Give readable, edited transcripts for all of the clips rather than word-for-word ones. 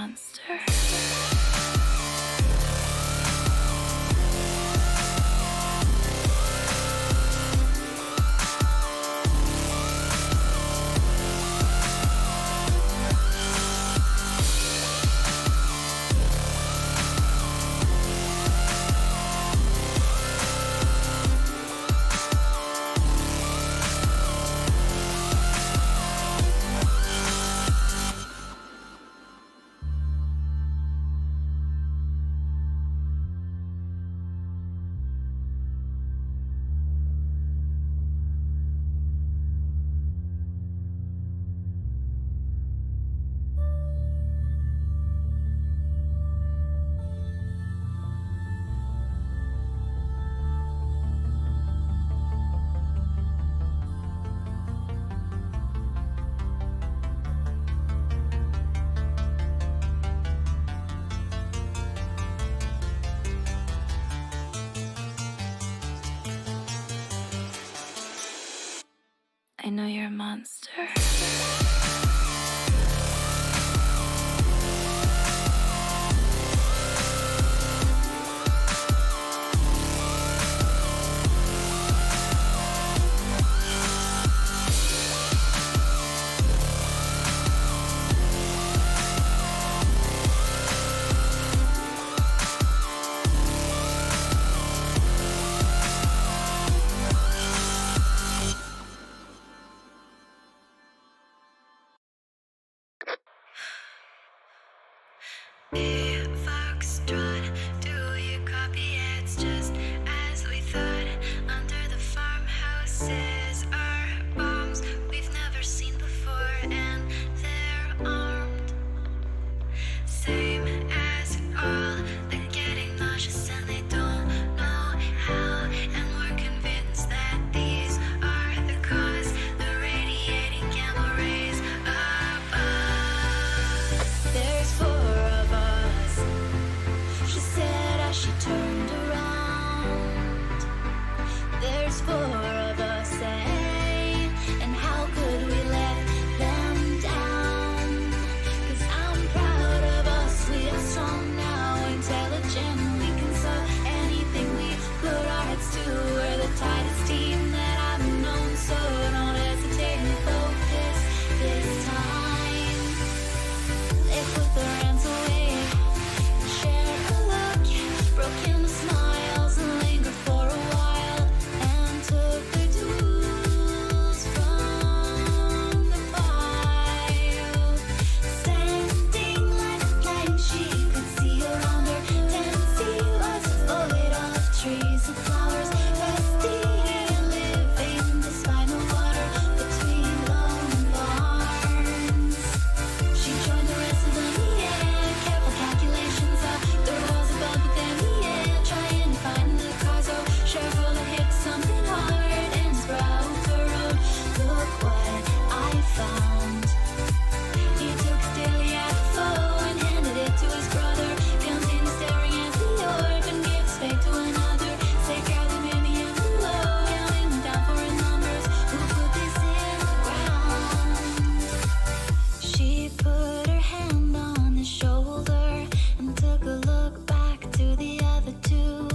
monster. I know you're a monster. Foxtrot, do you copy? It's just as we thought. Under the farmhouses are bombs we've never seen before, and they're armed. Same as all, they're getting nauseous and they don't know how. And we're convinced that these are the cause, the radiating gamma rays above. There's four of us, she said as she turned around. There's four of us, eh? And how could we let them down? 'Cause I'm proud of us, we are strong now, intelligent, we can solve anything we put our heads to. We're the tightest team that I've known, so don't hesitate and focus this time. They put their hands away, share a look, broke into smiles and lingered for a while, and took their tools from the file. Standing like a plank, she could see around her. Tennessee was void of trees and flowers, rusty and living despite no water between lone barns. She joined the rest of them, yeah, careful calculations of the walls above, but then, yeah, trying to find the cause. Oh, sure, full of hit something hard and sprout the road. Look what I found. He took a daily apple and handed it to his brother. Continued staring at the orb and gave his fate to another. Say, girl, you made me in the low, counting them down for his numbers. Who put this in the ground? She put her hand on his shoulder and took a look back to the other two.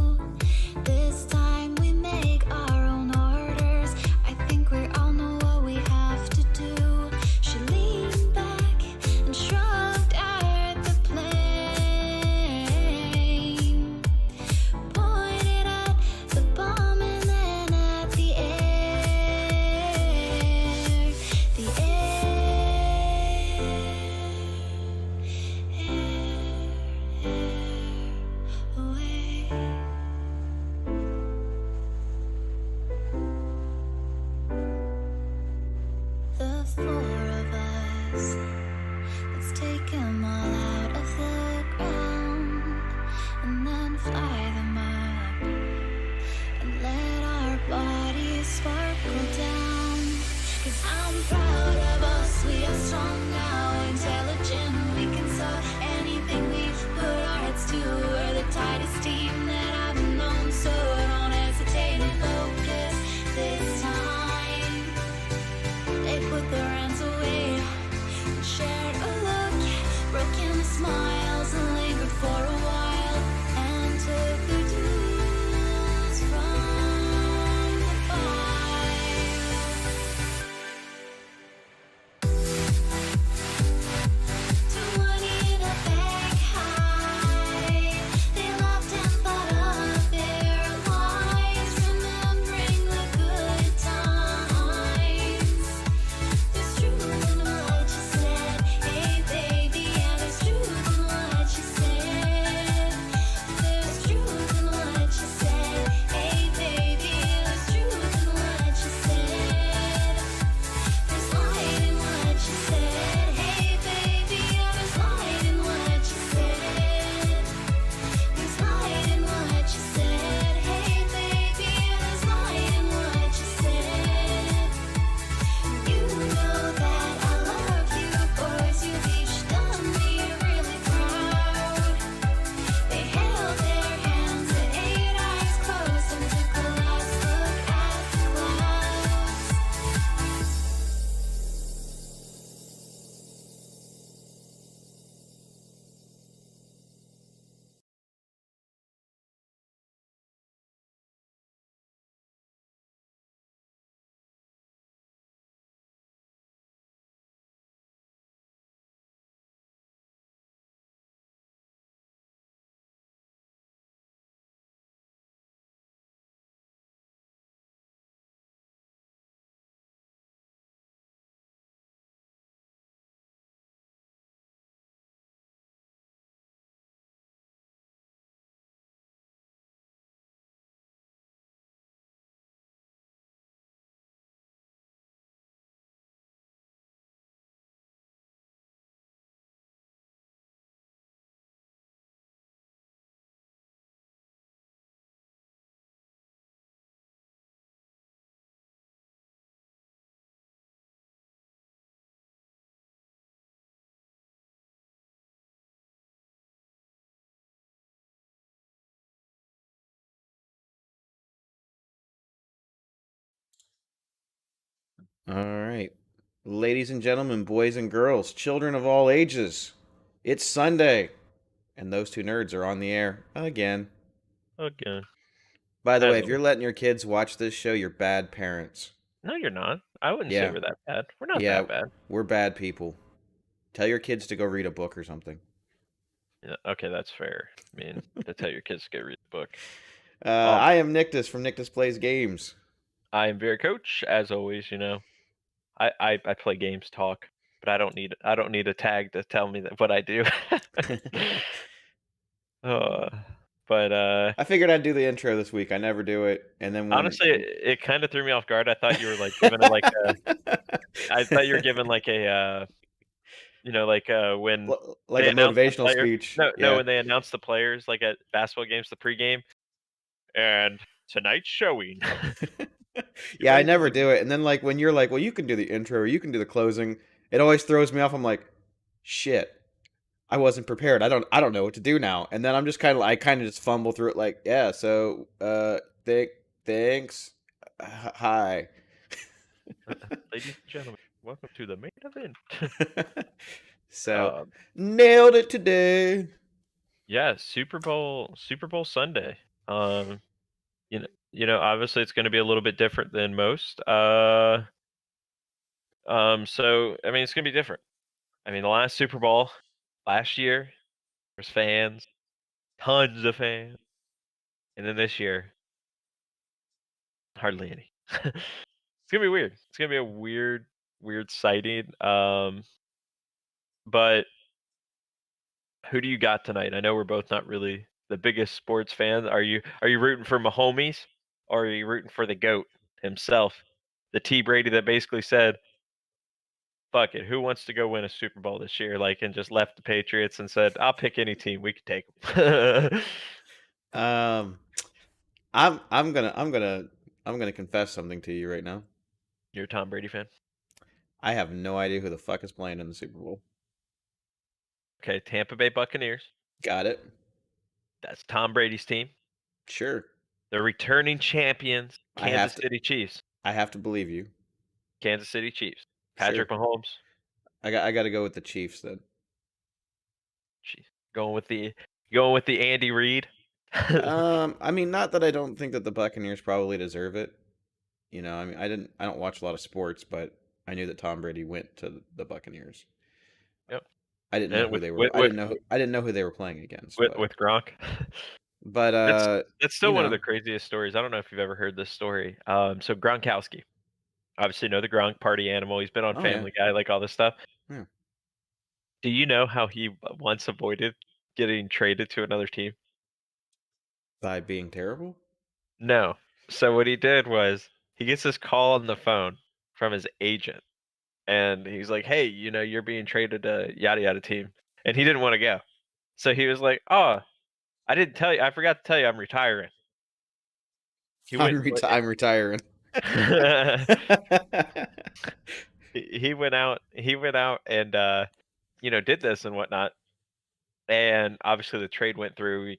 This time we make our own orders. I think we all know what we have to do. She leaned back and shrugged at the plane, pointed at the bomb and then at the air. The away. The four of us, let's take them all out of the ground and then fly them up and let our bodies sparkle down. 'Cause I'm proud of us, we are strong now, intelligent, we can solve anything we put our heads to. We're the tightest team that I've known, so don't hesitate and focus this time. They put their hands away, shared a look, broke into smile. All right. Ladies and gentlemen, boys and girls, children of all ages, it's Sunday, and those two nerds are on the air again. Again, By the way, as if you're always. letting your kids watch this show, you're bad parents. No, you're not. I wouldn't say Yeah, we're that bad. We're not yeah, that bad. we're bad people. Tell your kids to go read a book or something. Yeah, okay, that's fair. I mean, to tell your kids to go read the book. I am Nictus from Nictus Plays Games. I am very coach, as always. I play games talk, but I don't need a tag to tell me that what I do. uh, but I figured I'd do the intro this week. I never do it, and then when honestly, it kind of threw me off guard. I thought you were like giving it like a. I thought you were giving like a when like they a announce the motivational player. speech, No, yeah. when they announce the players like at basketball games, the pregame. And tonight's showing. You Yeah, I may never believe do it. And then like when you're like, well, you can do the intro or you can do the closing, it always throws me off. I'm like, shit, I wasn't prepared. I don't know what to do now. And then I kind of just fumble through it like, yeah, so thanks. Hi. ladies and gentlemen, welcome to the main event. So Um, nailed it today. yeah, Super Bowl Sunday. Um, obviously it's gonna be a little bit different than most. So I mean, it's gonna be different. I mean, the last Super Bowl last year, there's fans, tons of fans, and then this year, hardly any. It's gonna be weird. It's gonna be a weird sighting. But who do you got tonight? I know we're both not really the biggest sports fans. Are you rooting for Mahomes or are you rooting for the GOAT himself? The T Brady that basically said, "Fuck it, who wants to go win a Super Bowl this year?" Like and just left the Patriots and said, "I'll pick any team. We could take them." Um, I'm gonna confess something to you right now. You're a Tom Brady fan? I have no idea who the fuck is playing in the Super Bowl. Okay, Tampa Bay Buccaneers. Got it? That's Tom Brady's team. Sure. The returning champions, I have Kansas to City Chiefs. I have to believe you. Kansas City Chiefs. Sure. Patrick Mahomes. I got to go with the Chiefs then. Jeez. Going with the Andy Reid. I mean, not that I don't think that the Buccaneers probably deserve it. I mean, I don't watch a lot of sports, but I knew that Tom Brady went to the Buccaneers. Yep. I didn't know And who with they were. with with I didn't know who they were playing against, with but with Gronk. but That's uh, that's you still one of know, the craziest stories. I don't know if you've ever heard this story. So Gronkowski, obviously know the Gronk party animal. He's been on oh yeah, Family Guy, like all this stuff. yeah, Do you know how he once avoided getting traded to another team? by being terrible. No. So what he did was he gets this call on the phone from his agent, and he's like, "Hey, you're being traded to yada yada team," and he didn't want to go. So he was like, "Oh, I didn't tell you. I forgot to tell you I'm retiring." He went. I'm retiring. He went out. He went out and did this and whatnot. And obviously the trade went through.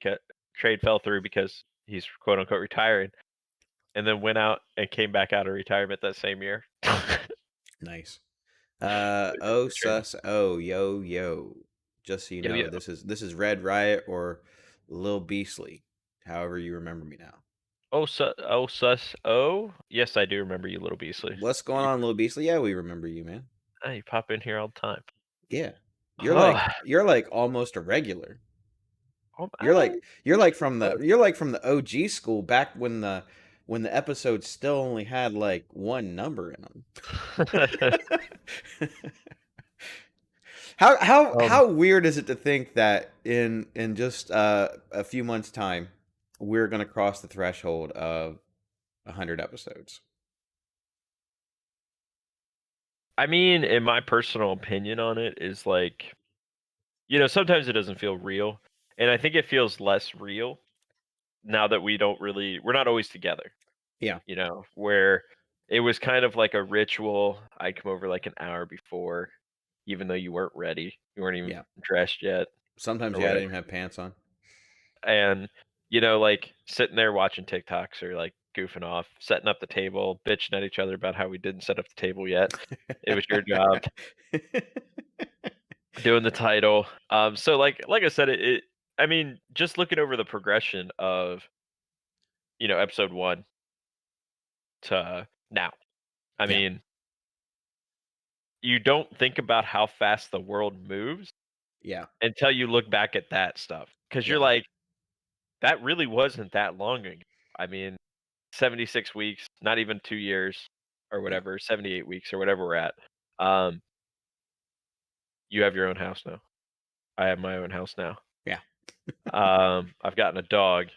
Trade fell through because he's quote unquote retiring. And then went out and came back out of retirement that same year. Nice. They took Oh the trade. sus oh yo yo. Just so you Yo know, yo. this is Red Riot or Lil Beastly, however you remember me now. Oh sus. Oh yes, I do remember you, little Beasley. What's going You, on, Lil Beastly? Yeah, we remember you, man. you pop in here all the time. Yeah. You're Oh, like you're like almost a regular. oh, You're I, like you're like from oh. the OG school back when the episodes still only had like one number in them. um, How weird is it to think that in just a few months time we're gonna cross the threshold of 100 episodes? I mean, in my personal opinion on it is like, sometimes it doesn't feel real, and I think it feels less real now that we're not always together. Yeah, Where it was kind of like a ritual. I'd come over like an hour before, even though you weren't ready, you weren't even yeah. dressed yet Sometimes or I didn't whatever, even have pants on. and like sitting there watching TikToks or like goofing off, setting up the table, bitching at each other about how we didn't set up the table yet. It was your job. Doing the title. So like I said, I mean, just looking over the progression of episode 1 to now. I Yeah. mean, you don't think about how fast the world moves Yeah. until you look back at that stuff because you're Yeah. like, that really wasn't that long ago. I mean, 76 weeks, not even 2 years or Yeah. whatever, 78 weeks or whatever we're at. Um, you have your own house now. I have my own house now. Yeah. I've gotten a dog.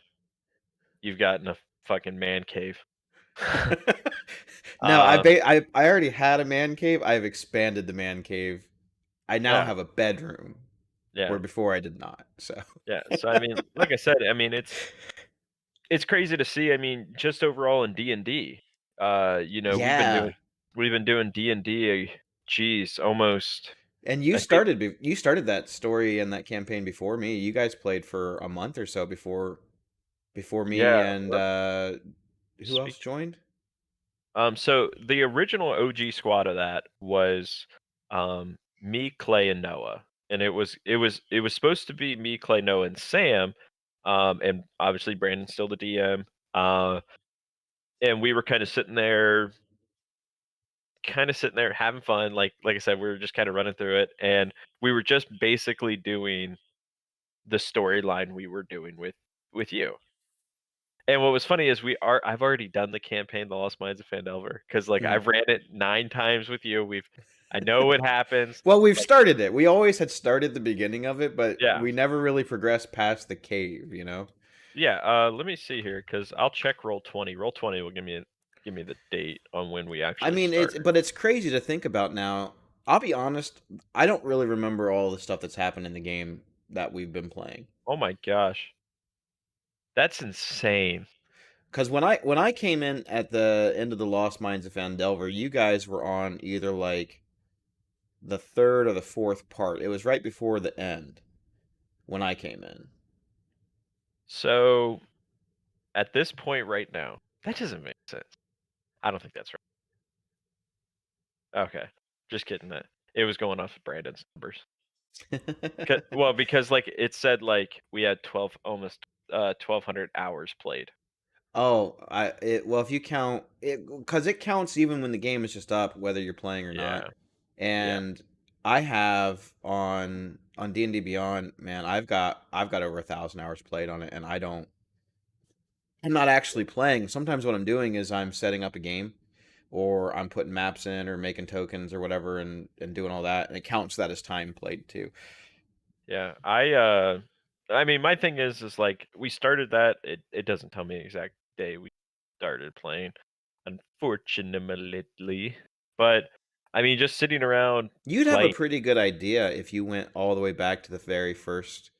You've gotten a fucking man cave. No, Um, I already had a man cave. I've expanded the man cave. I now yeah, have a bedroom yeah, where before I did not. So yeah. So I mean, like I said, I mean it's crazy to see. I mean, just overall in D&D, yeah. we've been doing D&D. Geez, almost. And I think you started that story and that campaign before me. You guys played for a month or so before me yeah. and who else Speak. joined? So the original OG squad of that was me, Clay, and Noah, and it was supposed to be me, Clay, Noah, and Sam, and obviously Brandon's still the DM. And we were kind of sitting there having fun. Like I said, we were just kind of running through it, and we were just basically doing the storyline we were doing with you. And what was funny is I've already done the campaign, The Lost Mines of Phandelver, because like Hmm. I've ran it 9 times with you. I know what happens. Well, we've Like, started it. We always had started the beginning of it, but yeah, we never really progressed past the cave, you know? yeah. Let me see here, because I'll check roll 20. Roll 20 will give me the date on when we I actually mean, started. it's crazy to think about now. I'll be honest, I don't really remember all the stuff that's happened in the game that we've been playing. Oh my gosh, that's insane. Because when I came in at the end of the Lost Mines of Phandelver, you guys were on either like the third or the fourth part. It was right before the end when I came in. So at this point right now, that doesn't make sense. I don't think that's right. Okay, just kidding. That it was going off of Brandon's numbers. Well, because like it said, like we had almost 1,200 hours played. Well, if you count it, because it counts even when the game is just up, whether you're playing or not. Yeah, yeah, And I have on D&D Beyond, man, I've got over 1,000 hours played on it, and I'm not actually playing. Sometimes what I'm doing is I'm setting up a game, or I'm putting maps in, or making tokens, or whatever, and doing all that, and it counts that as time played too. yeah. I mean, my thing is like we started that. It doesn't tell me the exact day we started playing, unfortunately. But I mean, just sitting around You'd have a playing. pretty good idea if you went all the way back to the very first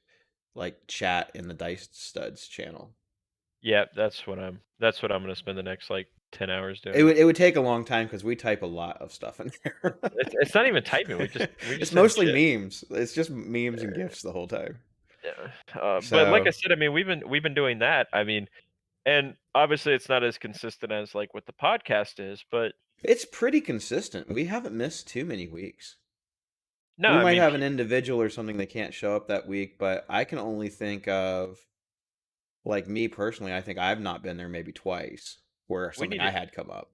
like chat in the Dice Studs channel. Yeah, that's what I'm gonna spend the next like 10 hours It doing. would it would take a long time because we type a lot of stuff in there. It's not even typing. We It's just send mostly shit. memes. It's just memes and gifs the whole time. Yeah. But like I So said, I mean, we've been doing that. I mean, and obviously it's not as consistent as like what the podcast is, but it's pretty consistent. We haven't missed too many weeks. no, We I might mean, have an individual or something that can't show up that week, but I can only think of, like me personally, I think I've not been there maybe twice where we something need I to had come up.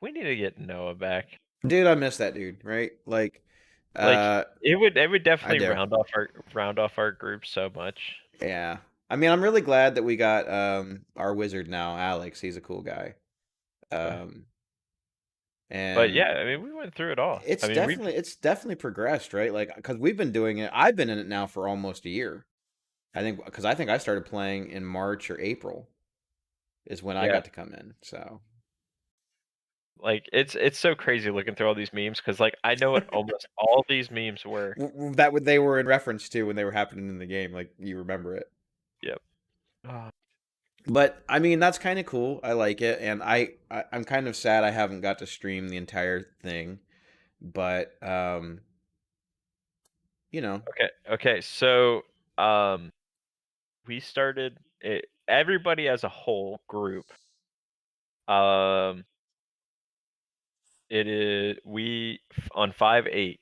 we need to get Noah back. Dude, I miss that dude, right? Like, Like uh, it would I definitely do. round off our group so much. Yeah. I mean, I'm really glad that we got our wizard now, Alex. He's a cool guy. Uh, Um, But and yeah, I mean, we went through it all. I it's mean, we've definitely progressed, right? Like, because we've been doing it. I've been in it now for almost a year. I think I started playing in March or April is when I yeah, got to come in. So like it's so crazy looking through all these memes because like I know what almost all these memes were. that what they were in reference to when they were happening in the game. Like you remember it. Yep. Ah, But I mean, that's kind of cool. I like it, and I'm kind of sad I haven't got to stream the entire thing. But you know, okay. So um, we started it. Everybody as a whole group Um, it is we on 5/8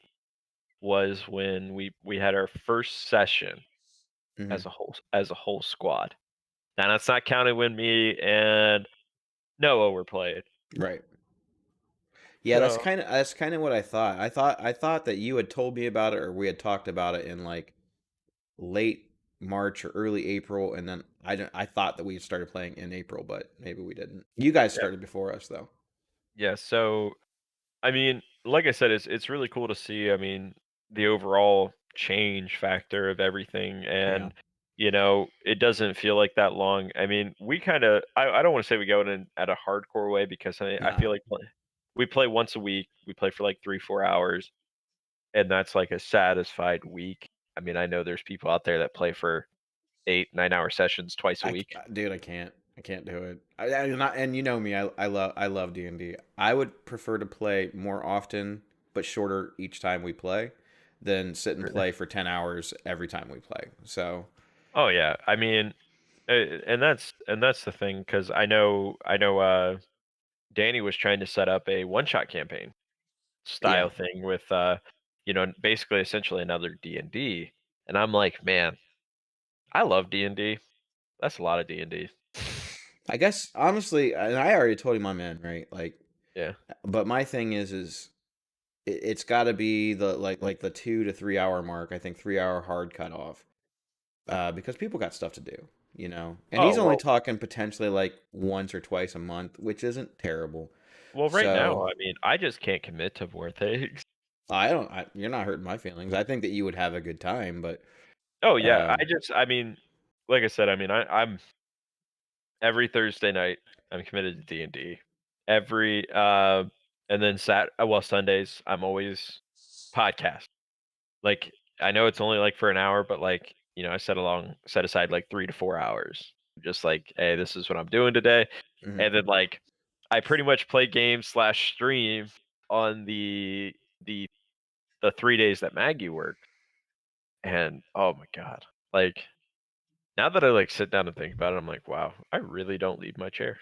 was when we had our first session Hmm. as a whole squad. Now that's not counting when me and Noah were playing. Right. Yeah, So that's kind of what I thought. I thought that you had told me about it, or we had talked about it in like late March or early April, and then I thought that we had started playing in April, but maybe we didn't. You guys yeah, started before us, though. yeah. So I mean, like I said, it's really cool to see. I mean, the overall change factor of everything, Yeah. and it doesn't feel like that long. I mean, we kind of. I don't want to say we go in at a hardcore way because I Nah. feel like we play once a week. We play for like 3-4 hours, and that's like a satisfied week. I mean, I know there's people out there that play for 8-9 hour sessions twice a week. Dude, I can't. I can't do it. And you know me. I love D&D. I would prefer to play more often, but shorter each time we play, than sit and Really? play for 10 hours every time we play. So Oh yeah. I mean, and that's the thing because I know Danny was trying to set up a one shot campaign yeah. style thing with basically essentially another D&D, and I'm like, man, I love D&D. That's a lot of D&D. I guess honestly, and I already told him I'm in, right? Like, Yeah. but my thing is it's got to be the like the 2 to 3 hour mark. I think 3 hour hard cutoff, because people got stuff to do, you know. And Oh he's only well, talking potentially like once or twice a month, which isn't terrible. right now, So I mean, I just can't commit to more things. I don't. You're not hurting my feelings. I think that you would have a good time, but Oh yeah, um, I mean, like I said, I mean, I'm every Thursday night I'm committed to D&D. Every and then Sundays I'm always podcast. Like, I know it's only, like, for an hour, but, like, I set aside, like, 3 to 4 hours. Just like, "Hey, this is what I'm doing today." mhm. And then, like, I pretty much play games/stream on the the 3 days that Maggie worked, and, oh my god. Like, now that I, like, sit down and think about it, I'm like, "Wow, I really don't leave my chair."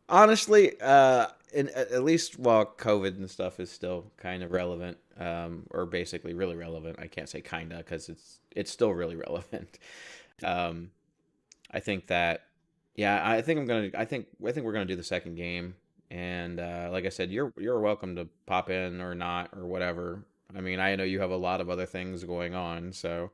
Honestly, at least while COVID and stuff is still kind of relevant, or basically really relevant. I can't say kinda because it's still really relevant. Um, I think that, yeah, I think we're gonna do the second game, and like I said, you're welcome to pop in or not or whatever. I mean, I know you have a lot of other things going on, so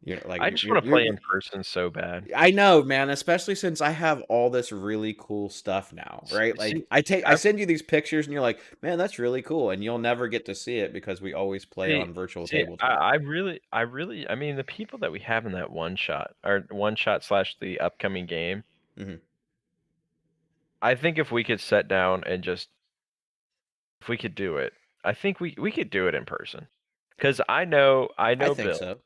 you're like I just wanna play in person so bad. I know, man, especially since I have all this really cool stuff now, right? See, Like I send you these pictures and you're like, "Man, that's really cool." And you'll never get to see it because we always play See on virtual see, tabletop. I mean, the people that we have in that one shot or one shot slash the upcoming game, Mhm. I think if we could sit down and just if we could do it, I think we could do it in person. Because I I know think Bill. so.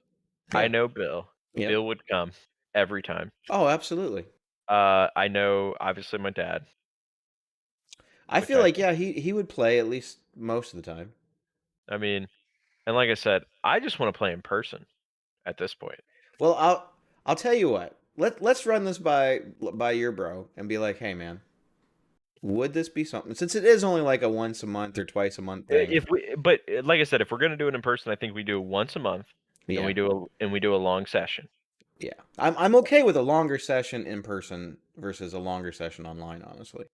I Yeah. know Bill. Yep. Bill would come every time. Oh, absolutely. I know obviously my dad, I which feel like, yeah, he would play at least most of the time. I mean, and like I said, I just wanna play in person at this point. Well, I'll tell you what. Let's run this by your bro and be like, "Hey, man, would this be something?" Since it is only like a once a month or twice a month thing. If we but, like I said, if we're gonna do it in person, I think we do it once a month, and Yeah. we do a long session, Yeah, I'm okay with a longer session in person versus a longer session online, honestly.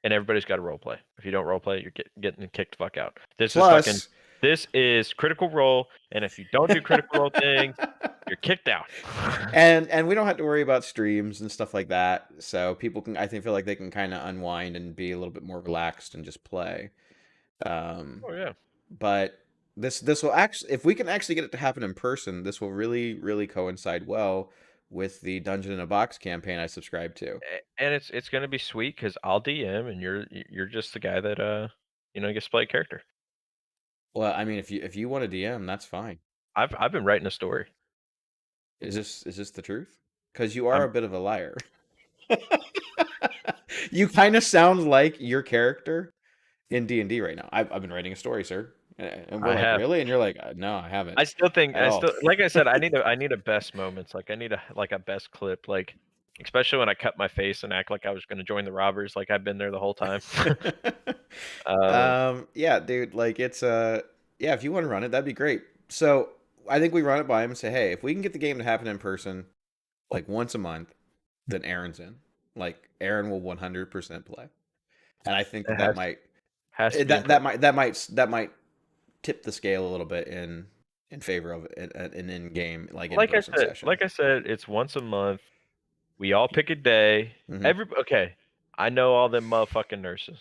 and everybody's got to role play. If you don't role play, you're getting kicked the fuck out. Plus, This is Critical Role, and if you don't do Critical Role things, you're kicked out. and we don't have to worry about streams and stuff like that, so people can I think feel like they can kind of unwind and be a little bit more relaxed and just play. Um, Oh yeah, but this will actually, if we can actually get it to happen in person, this will really coincide well with the Dungeon in a Box campaign I subscribe to. and it's gonna be sweet because I'll DM, and you're just the guy that gets to play a character. Well, I mean, if you want to DM, that's fine. I've been writing a story. Is this the truth? Because you are I'm a bit of a liar. You kind of sound like your character in D&D right now. I've been writing a story, sir. And we're I like, have. really? And you're like, no, I haven't I still think at I all. still like I said, I need a best moments. Like I need a best clip. Like especially when I cut my face and act like I was gonna join the robbers, like I've been there the whole time. um, Yeah, dude, like it's yeah, if you want to run it, that'd be great. So I think we run it by him and say, hey, if we can get the game to happen in person like once a month, then Aaron's in. Like Aaron will 100% play. And I think it that has to be in person. that might tip the scale a little bit in favor of an in-game like in-person session. Like I said, it's once a month. We all pick a day. Mhm. Okay. I know all them motherfucking nurses.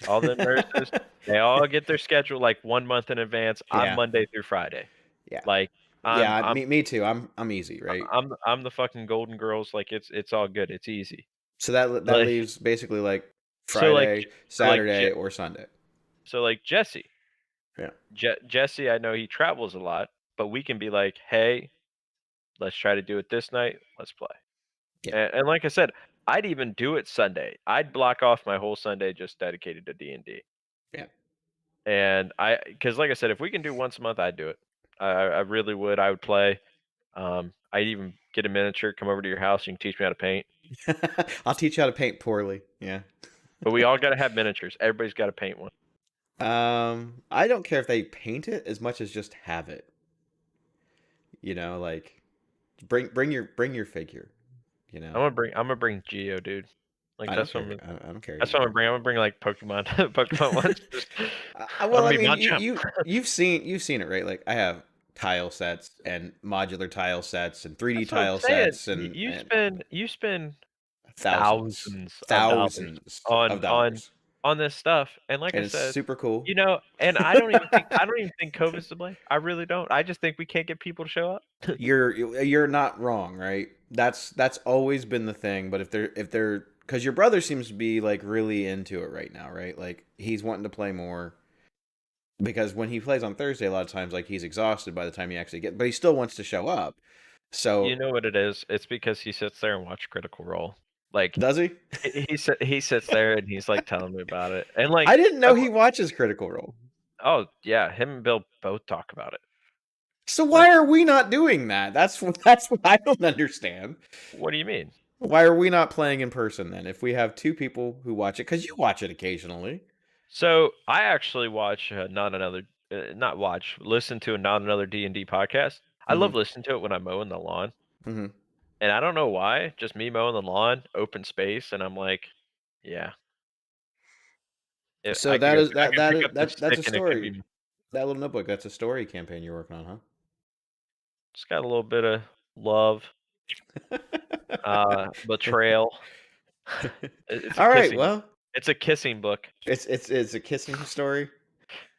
All the nurses, they all get their schedule like 1 month in advance. I'm Yeah. Monday through Friday. Yeah. Like I'm Yeah, I'm me too. I'm easy, right? I'm the fucking Golden Girls. Like it's all good. It's easy. So that Like leaves basically like so like Friday, so like Saturday, or Sunday. so like Jesse. Yeah. Jesse, I know he travels a lot, but we can be like, hey, let's try to do it this night. Let's play. Yeah. And like I said, I'd even do it Sunday. I'd block off my whole Sunday just dedicated to D&D. Yeah. And because like I said, if we can do once a month, I'd do it. I really would. I would play. I'd even get a miniature, come over to your house. You can teach me how to paint. I'll teach you how to paint poorly. Yeah. But we all got to have miniatures. Everybody's got to paint one. I don't care if they paint it as much as just have it. You know, like bring your figure. You know, I'm gonna bring Geo, dude. Like I don't that's what care. I'm. I don't care. That's what I'm gonna bring. I'm gonna bring like Pokemon, Pokemon ones. Just, I'm Well, gonna I be mean, Machamp. you've seen it, right? Like I have tile sets and modular tile sets and 3D That's what I'm tile saying. sets You spend thousands, thousands of dollars thousands of on dollars, on this stuff, and like and I it's said, super cool. and I don't even think COVID's to blame. I really don't. I just think we can't get people to show up. You're not wrong, right? That's always been the thing. But if they're because your brother seems to be like really into it right now, right? Like he's wanting to play more because when he plays on Thursday, a lot of times like he's exhausted by the time he actually but he still wants to show up. So You know what it is? It's because he sits there and watch Critical Role. Like does he? he sits there and he's like telling me about it, and like I didn't know he watches Critical Role. oh yeah, him and Bill both talk about it. So why are we not doing that? That's what I don't understand. What do you mean? Why are we not playing in person then? If we have two people who watch it, because you watch it occasionally. So I actually watch listen to a not another D&D podcast. I love listening to it when I'm mowing the lawn, Mm-hmm. and I don't know why. Just me mowing the lawn, open space, and I'm like, yeah. So I that is I that can that pick is up the that's a stick and it could story. be That little notebook, that's a story campaign you're working on, just got a little bit of love, huh? betrayal. It's a All right, kissing. well, It's a kissing book. it's a kissing story.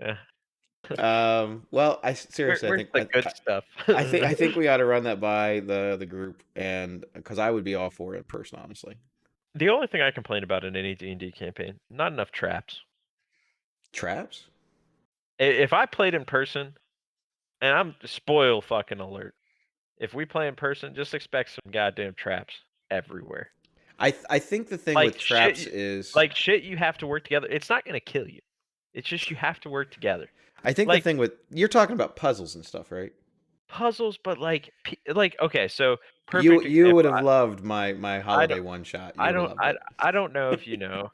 Yeah. Well, I seriously, Where's the good stuff? I think we ought to run that by the group, and because I would be all for it in person, honestly. The only thing I complain about in any D&D campaign, not enough traps. Traps? If I played in person, and I'm spoil fucking alert. If we play in person, just expect some goddamn traps everywhere. I think the thing Like with traps shit, is like shit. You have to work together. It's not gonna kill you. It's just you have to work together. I think the Like thing with you're talking about puzzles and stuff, right? puzzles, but like okay. So You perfect you would example. have loved my I holiday don't. one shot. You I would have don't. loved it. I don't know if you know.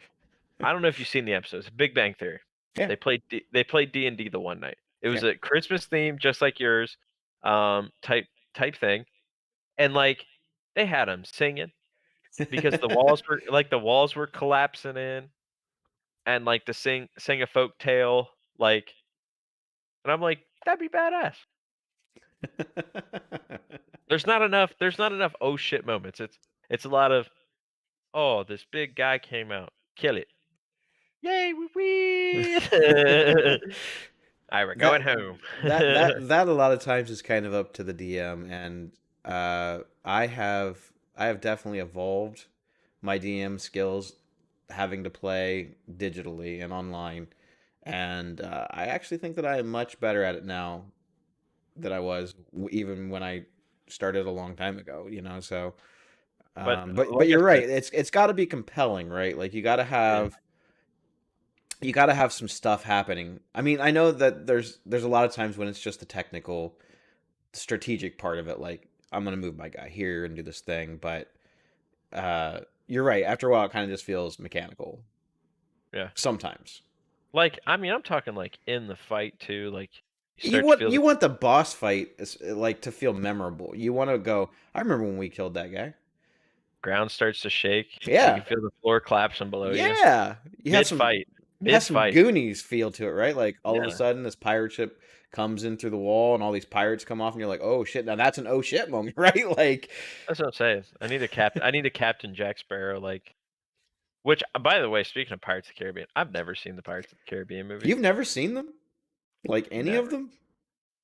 I don't know if you've seen the episodes. Big Bang Theory. Yeah. They played D&D the one night. It was Yeah. a Christmas theme, just like yours, type thing, and like they had them singing because the walls were collapsing in, and like to sing a folk tale, like, and I'm like that'd be badass. There's not enough. There's not enough oh shit moments. It's a lot of oh this big guy came out, kill it, yay wee. All right, we're going home. that a lot of times is kind of up to the DM, and I have definitely evolved my DM skills having to play digitally and online, and I actually think that I am much better at it now than I was even when I started a long time ago. You know, so But but like I you're right. said, It's got to be compelling, right? Like you got to yeah. have you got to have some stuff happening. I mean, I know that there's a lot of times when it's just the technical, strategic part of it. Like I'm gonna move my guy here and do this thing, but you're right. After a while, it kind of just feels mechanical. Yeah. Sometimes. Like, I mean, I'm talking like in the fight too. Like, you You start to want feel you want the boss fight like to feel memorable. You want to go. I remember when we killed that guy. ground starts to shake. You Yeah, can feel the floor collapsing below you. yeah. Mid fight. You have Mid some fight. Goonies feel to it, right? Like all of a Yeah. sudden, this pirate ship comes in through the wall, and all these pirates come off, and you're like, "Oh shit!" Now that's an "oh shit" moment, right? Like, That's what I'm saying. I need a Captain Jack Sparrow, like, which, by the way, speaking of Pirates of the Caribbean, I've never seen the Pirates of the Caribbean movie. you've never seen them, like any of Never. them.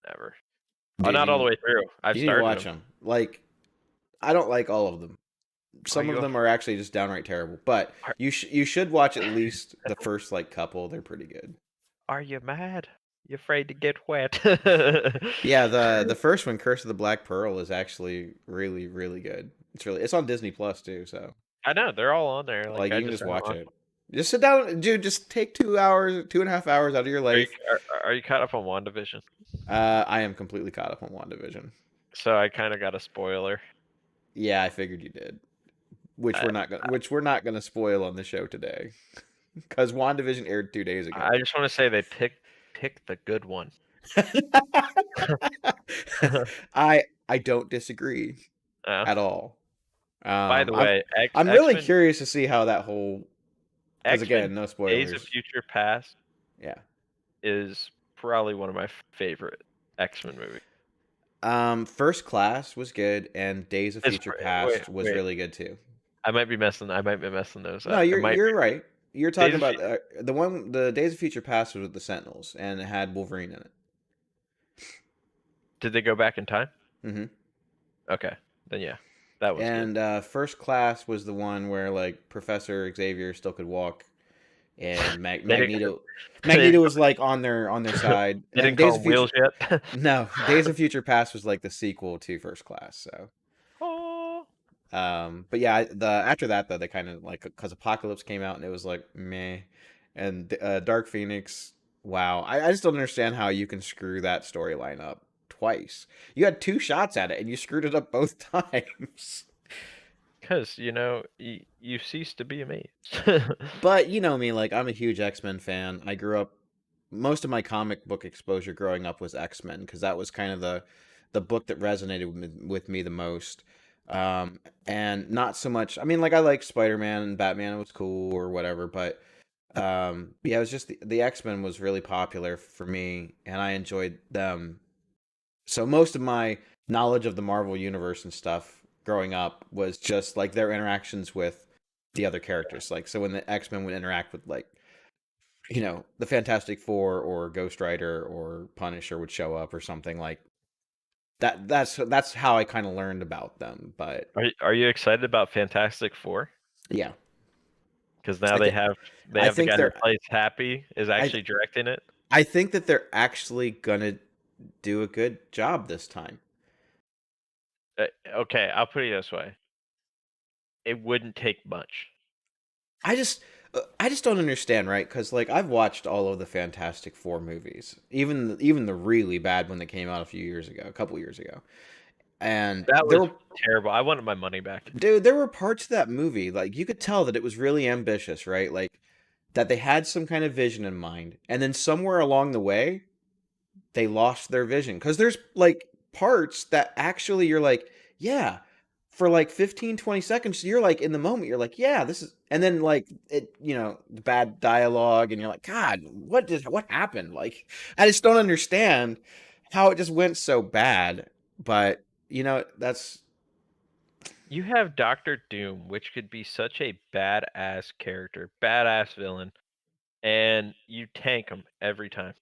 Never. Dude, Not all the way through. I've you need to started watch them. them. Like, I don't like all of them. Some you of a- them are actually just downright terrible. But Are- you should watch at least the first like couple. They're pretty good. Are you mad? You afraid to get wet? Yeah, the first one, Curse of the Black Pearl, is actually really really good. It's on Disney Plus too, so I know they're all on there. like I you can just have watch them on. it. Just sit down, dude. Just take 2 hours, 2.5 hours out of your Are you, life. are you caught up on WandaVision? I am completely caught up on WandaVision. So I kind of got a spoiler. Yeah, I figured you did. Which we're not gonna spoil on the show today, because WandaVision aired 2 days ago. I just want to say they picked the good one. I don't disagree at all. By the way, I'm really X-Men- curious to see how that whole. Because X-Men again, no Days spoilers. of Future Past Yeah. is probably one of my favorite X-Men movies. First Class was good, and Days of It's Future wait, Past was wait. really good too. I might be messing those up. No, It might you're be- right. You're talking Days of about the Days of Future Past was with the Sentinels, and it had Wolverine in it. Did they go back in time? Mm-hmm. Okay, then yeah, that was good. And First Class was the one where like Professor Xavier still could walk, and Magneto was like on their side. They And didn't call them wheels yet. No, Days of Future Past was like the sequel to First Class. So, Oh. but yeah, after that though, they kind of like because Apocalypse came out and it was like meh, and Dark Phoenix. Wow, I just don't understand how you can screw that storyline up twice. You had 2 shots at it and you screwed it up both times. Because you cease to be amazed. But you know me, like I'm a huge X-Men fan. I grew up most of my comic book exposure growing up was X-Men because that was kind of the book that resonated with me the most. And not so much. I mean, like I like Spider-Man and Batman. It was cool or whatever, but yeah, it was just the X-Men was really popular for me, and I enjoyed them. So most of my knowledge of the Marvel universe and stuff growing up was just like their interactions with the other characters. Like so when the X-Men would interact with like the Fantastic Four or Ghost Rider or Punisher would show up or something like that. That's how I kind of learned about them. But Are you excited about Fantastic Four? yeah, Because now I they thi- have I the think guy who they're- plays Happy is actually directing it. I think that they're actually gonna do a good job this time. Okay, I'll put it this way. It wouldn't take much. I just don't understand, right? Because like I've watched all of the Fantastic Four movies, even the really bad one that came out a couple years ago, and That was terrible. I wanted my money back. dude, there were parts of that movie like you could tell that it was really ambitious, right? Like that they had some kind of vision in mind, and then somewhere along the way, they lost their vision because there's like parts that actually you're like, yeah. For like 15, 20 seconds, you're like in the moment, you're like, yeah, this is, and then like it, the bad dialogue, and you're like, God, what happened? Like, I just don't understand how it just went so bad. But that's You have Doctor Doom, which could be such a badass character, badass villain, and you tank him every time.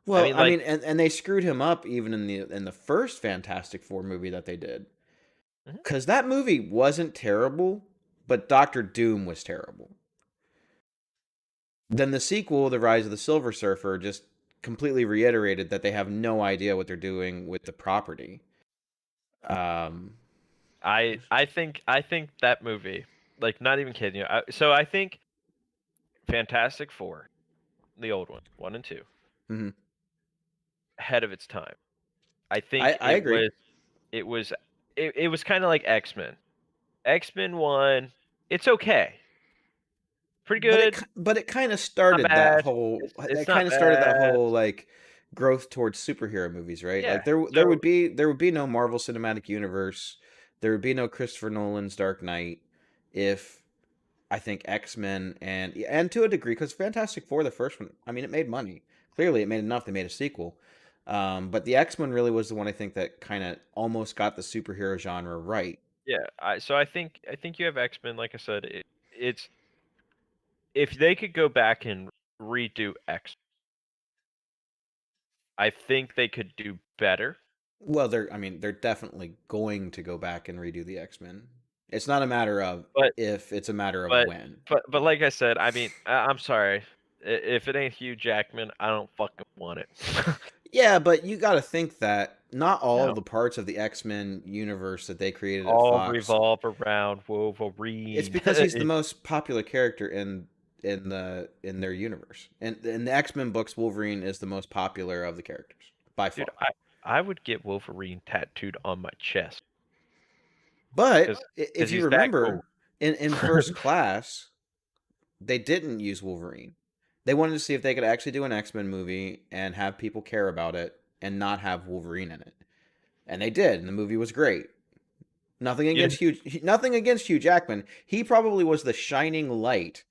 well, I mean, and they screwed him up even in the first Fantastic Four movie that they did, Mhm. because that movie wasn't terrible, but Doctor Doom was terrible. Then the sequel, The Rise of the Silver Surfer, just completely reiterated that they have no idea what they're doing with the property. I think that movie, like, not even kidding you. So I think Fantastic Four the old one, 1 and 2, Mhm. ahead of its time. I I think I agree. it was it was kind of like X-Men. X-Men 1, it's okay. Pretty good, But it kind of not started that bad. whole It's that not kind of started that bad. whole like growth towards superhero movies, right? Yeah. Like there So would be no Marvel Cinematic Universe, there would be no Christopher Nolan's Dark Knight if I think X-Men and to a degree cuz Fantastic Four the first one, I mean it made money. Clearly it made enough they made a sequel. But the X-Men really was the one I think that kind of almost got the superhero genre right. yeah, I think you have X-Men, like I said, it's if they could go back and redo X, I think they could do better. Well, they're definitely going to go back and redo the X-Men. It's not a matter of But if, it's a matter of but when. but like I said, I mean, I'm sorry. If it ain't Hugh Jackman, I don't fucking want it. Yeah, but you got to think that not all No. of the parts of the X-Men universe that they created at All Fox, revolve around it's Wolverine. because he's the most popular character in their universe. And in the X-Men books, Wolverine is the most popular of the characters by Dude, far. I would get Wolverine tattooed on my chest But because if you he's that cool. remember in First Class, they didn't use Wolverine. They wanted to see if they could actually do an X-Men movie and have people care about it and not have Wolverine in it. And they did, and the movie was great. You Nothing against Hugh Jackman. He probably was the shining light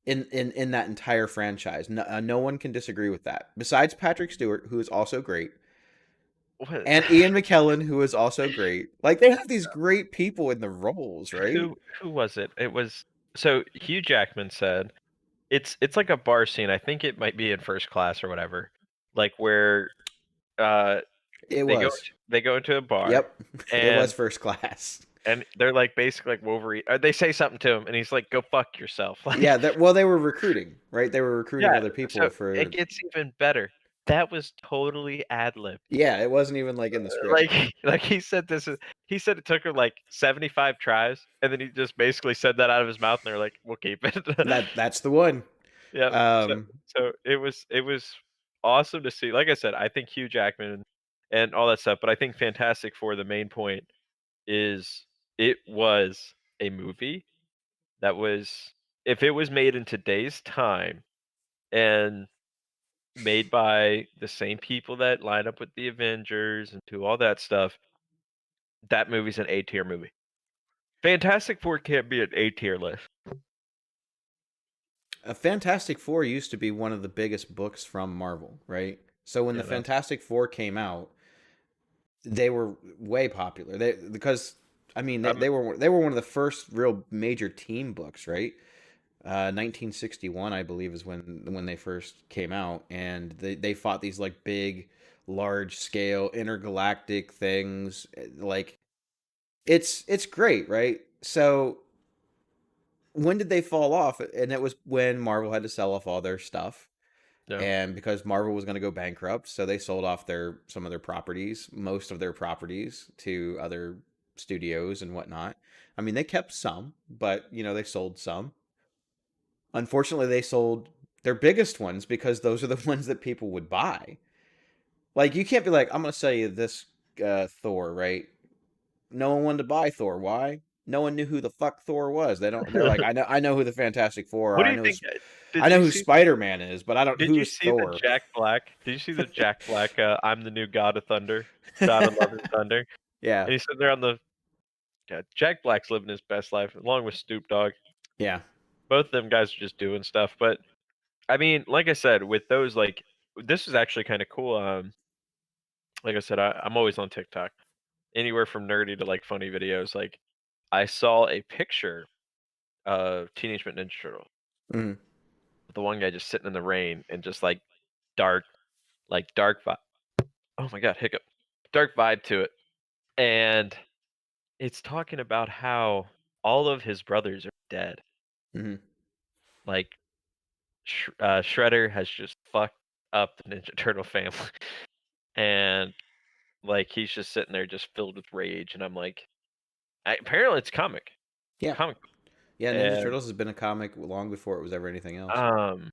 in that entire franchise. No one can disagree with that. Besides Patrick Stewart, who is also great, what, and Ian McKellen, who is also great. Like they have these great people in the roles, right? who was it? It was so Hugh Jackman said it's like a bar scene. I think it might be in First Class or whatever, like where uh It they go was. they go into a bar Yep, it was and First Class. they're like basically like Wolverine. They say something to him and he's like, "Go fuck yourself." Like, Yeah, well, they were recruiting, right? They were recruiting yeah. other people So it for. gets even better. That was totally ad lib. Yeah, it wasn't even like in the script. Like like he said it took her like 75 tries, and then he just basically said that out of his mouth, and they're like, "We'll keep it." That's the one. Yep. So Um, so it was awesome to see. Like I said, I think Hugh Jackman and all that stuff, but I think Fantastic Four, the main point is it was a movie that was if it was made in today's time and made by the same people that line up with the Avengers and do all that stuff, that movie's an A tier movie. Fantastic Four can't be an A tier list. a Fantastic Four used to be one of the biggest books from Marvel, right? So when Yeah, the that's Fantastic Four came out, they were way popular. They because I mean I'm they were one of the first real major team books, right? 1961, I believe, is when they first came out, and they fought these like big, large scale intergalactic things. Like it's great, right? So when did they fall off? And it was when Marvel had to sell off all their stuff, no. and because Marvel was going to go bankrupt, so they sold off some of their properties, most of their properties, to other studios and whatnot. I mean, they kept some, but they sold some. Unfortunately, they sold their biggest ones because those are the ones that people would buy. Like you can't be like, I'm going to sell you this Thor, right? No one wanted to buy Thor. Why? No one knew who the fuck Thor was. They don't. They're like, I know who the Fantastic Four What are. do you think? I Did know you who see? Spider Man is, but I don't. Did you Who's see the Thor? Jack Black? Did you see the Jack Black? I'm the new God of Thunder, God of Love and Thunder. Yeah, And he said there on the yeah, Jack Black's living his best life along with Snoop Dogg. yeah. Both of them guys are just doing stuff. But I mean, like I said, with those, like this is actually kind of cool. Like I said, I'm always on TikTok, anywhere from nerdy to like funny videos. Like I saw a picture of Teenage Mutant Ninja Turtles. Mhm. The one guy just sitting in the rain and just dark, dark vibe. Oh my god, hiccup. Dark vibe to it. And it's talking about how all of his brothers are dead. Mhm. Like Shredder has just fucked up the Ninja Turtle family. And like he's just sitting there just filled with rage and I'm like apparently it's Yeah, comic book. yeah. Ninja And Turtles has been a comic long before it was ever anything else. um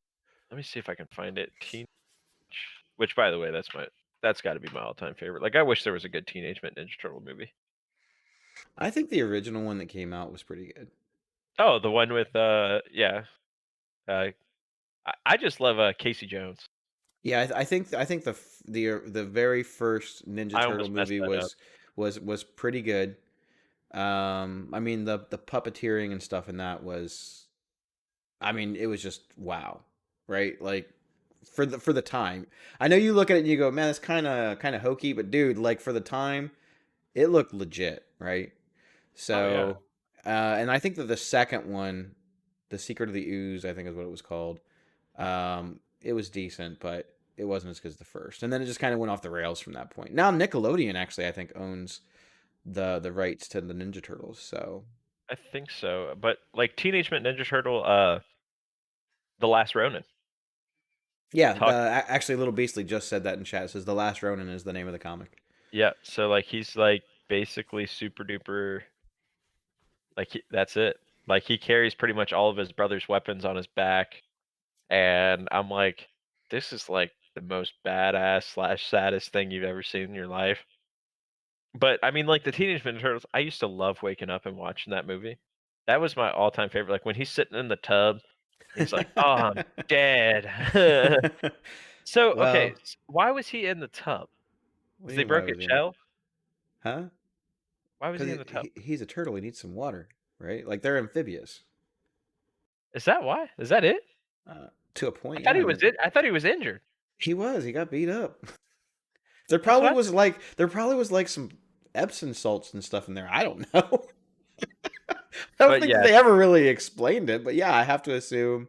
Let me see if I can find it. Which, by the way, that's got to be my all-time favorite. Like, I wish there was a good Teenage Mutant Ninja Turtle movie. I think the original one that came out was pretty good. Oh, the one with yeah. I just love Casey Jones. Yeah, I think the very first Ninja I Turtle almost messed movie that up. was pretty good. I mean the puppeteering and stuff in that was, I mean, it was just wow, right? Like for the time. I know you look at it and you go, man, it's kind of hokey, but dude, like for the time, it looked legit, right? Oh yeah. So, and I think that the second one, The Secret of the Ooze, I think is what it was called. It was decent, but it wasn't as good as the first. And then it just kind of went off the rails from that point. Now Nickelodeon actually, I think, owns the rights to the Ninja Turtles. So I think so. But like Teenage Mutant Ninja Turtle, The Last Ronin. yeah, Talk actually, Little Beastly just said that in chat. It says The Last Ronin is the name of the comic. Yeah, so like he's like basically super duper like that's it. Like he carries pretty much all of his brother's weapons on his back, and I'm like, this is like the most badass slash saddest thing you've ever seen in your life. But I mean, like the Teenage Mutant Turtles, I used to love waking up and watching that movie. That was my all-time favorite. Like when he's sitting in the tub, he's like, "Oh, I'm dead." So okay, Well, why was he in the tub? what do Because you they mean? Why broke was his he in it? shell. Huh? Why was Because he in the tub? he's a turtle. He needs some water, right? Like they're amphibious. Is that why? Is that it? To a point, I yeah. thought he I was mean, it. I thought he was injured. he was. He got beat up. That's what I thought. There probably was like some Epsom salts and stuff in there. I don't know. I don't But think that yeah, they ever really explained it, but yeah, I have to assume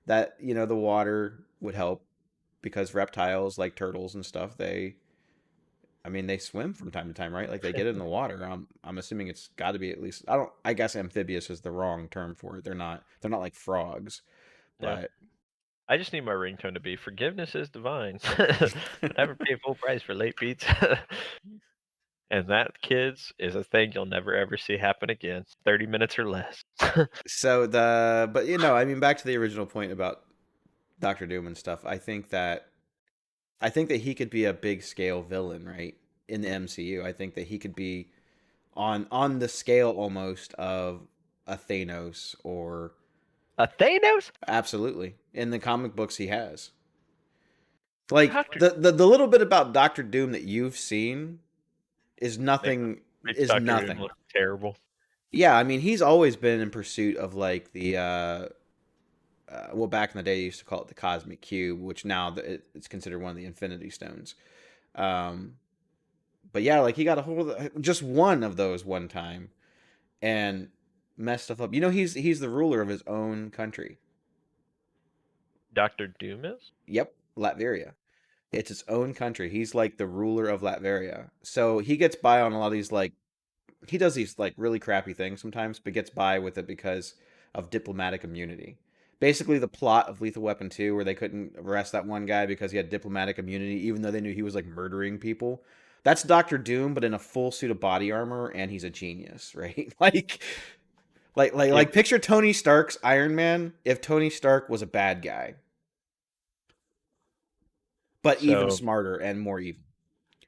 that, the water would help because reptiles like turtles and stuff, I mean, they swim from time to time, right? Like they get in the water. I'm assuming it's got to be at least, I guess amphibious is the wrong term for it. They're not like frogs, yeah. but I just need my ringtone to be "Forgiveness is divine." Never pay full price for late beats. And that, kids, is a thing you'll never ever see happen again. 30 minutes or less. but I mean, back to the original point about Doctor Doom and stuff. I think that he could be a big scale villain, right? In the MCU. I think that he could be on the scale almost of a Thanos, or A Thanos? absolutely. In the comic books he has. Like Doctor the little bit about Doctor Doom that you've seen is makes nothing Doctor Doom look terrible. Yeah, I mean, he's always been in pursuit of like the well, back in the day, they used to call it the Cosmic Cube, which now it's considered one of the Infinity Stones. Um, but yeah, like he got a hold of just one of those one time and messed stuff up. He's the ruler of his own country. Doctor Doom is? Yep, Latveria. It's its own country. He's like the ruler of Latveria. So he gets by on a lot of these like he does these like really crappy things sometimes, but gets by with it because of diplomatic immunity. Basically, the plot of Lethal Weapon 2, where they couldn't arrest that one guy because he had diplomatic immunity, even though they knew he was like murdering people. That's Doctor Doom, but in a full suit of body armor, and he's a genius, right? Like picture Tony Stark's Iron Man if Tony Stark was a bad guy, but even smarter and more evil.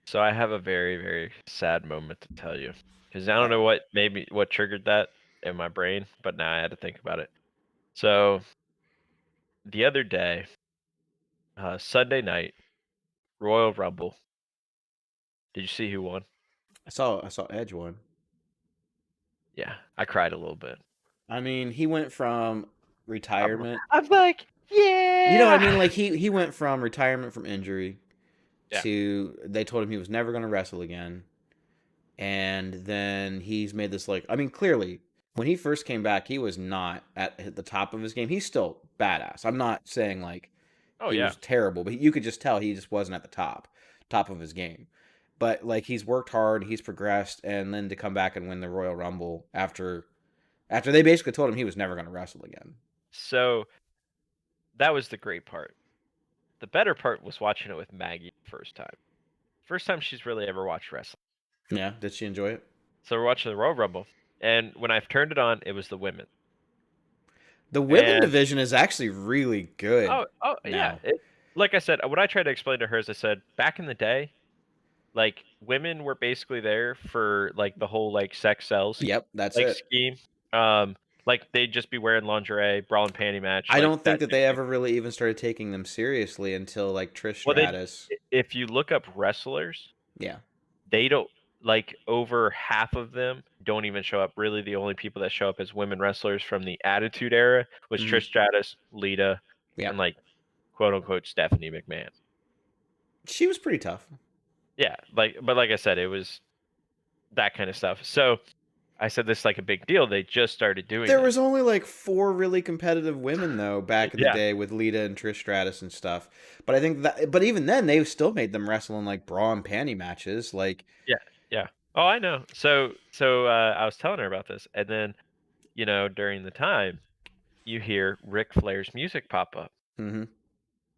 So I have a very, very sad moment to tell you. Because I don't know what triggered that in my brain, but now I had to think about it. So the other day, Sunday night, Royal Rumble. Did you see who won? I saw Edge won. Yeah, I cried a little bit. I mean, he went from retirement. I'm like, yeah. You know what I mean? Like he went from retirement from injury Yeah. to they told him he was never going to wrestle again. And then he's made this like, I mean, clearly when he first came back, he was not at the top of his game. He's still badass. I'm not saying like he was terrible, but you could just tell he just wasn't at the top of his game. But like he's worked hard, he's progressed, and then to come back and win the Royal Rumble after they basically told him he was never going to wrestle again. So that was the great part. The better part was watching it with Maggie the first time. First time she's really ever watched wrestling. Yeah, did she enjoy it? So we're watching the Royal Rumble, and when I turned it on, it was the women. The women And division is actually really good oh yeah, now. like I said, what I tried to explain to her is I said back in the day, like women were basically there for like the whole like sex sells Yep, that's like it. scheme. Like they'd just be wearing lingerie, bra and panty match, I like don't think that that type they thing. ever really even started taking them seriously until like Trish Well, they Stratus. if you look up wrestlers, Yeah. they don't like over half of them don't even show up. Really, the only people that show up as women wrestlers from the Attitude Era was Mhm. Trish Stratus, Lita, Yeah. and like quote unquote Stephanie McMahon. She was pretty tough. Yeah, but like I said, it was that kind of stuff. So I said this is like a big deal. They just started doing There this. was only like 4 really competitive women though back in the Yeah, day with Lita and Trish Stratus and stuff. But I think that but even then they still made them wrestle in like bra and panty matches. Like, yeah, yeah. Oh, I know. So I was telling her about this, and then during the time you hear Ric Flair's music pop up. mhm.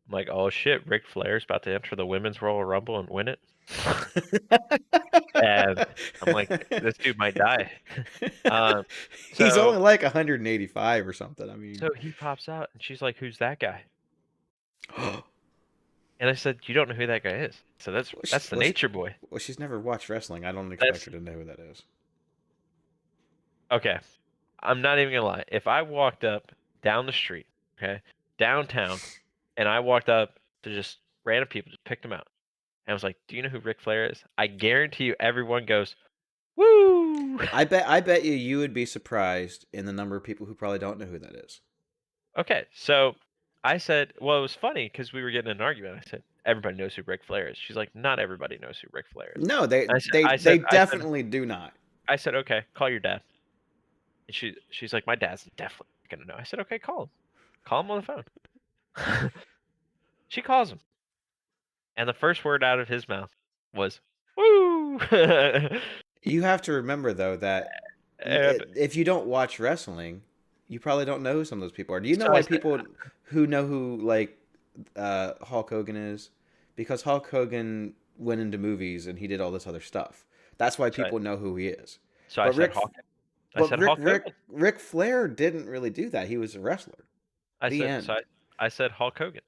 I'm like, oh shit, Ric Flair's about to enter the Women's Royal Rumble and win it. And I'm like, this dude might die. Um, He's so only like 185 or something. I mean, so he pops out, and she's like, "Who's that guy?" And I said, "You don't know who that guy is." So well, that's the Nature Boy. well, she's never watched wrestling. I don't expect That's her to know who that is. okay. I'm not even gonna lie. If I walked up down the street, okay, downtown, and I walked up to just random people, just picked them out, and I was like, "Do you know who Ric Flair is?" I guarantee you, everyone goes, "Woo!" I bet you would be surprised in the number of people who probably don't know who that is. Okay, so I said, well, it was funny because we were getting in an argument. I said, everybody knows who Ric Flair is. She's like, not everybody knows who Ric Flair is. No, they I said, they I they said, I said, definitely do not. I said, okay, call your dad. And she's like, my dad's definitely gonna know. I said, okay, call him. Call him on the phone. She calls him, and the first word out of his mouth was, "Woo!" You have to remember though that And if you don't watch wrestling, you probably don't know who some of those people are. Do you know so I why said, people who know who like Hulk Hogan is? Because Hulk Hogan went into movies and he did all this other stuff. That's why so I, people know who he is. so I But said Rick, Hulk. I but said Hulk Hogan. Rick Flair didn't really do that. He was a wrestler. I The said so. end. I said Hulk Hogan.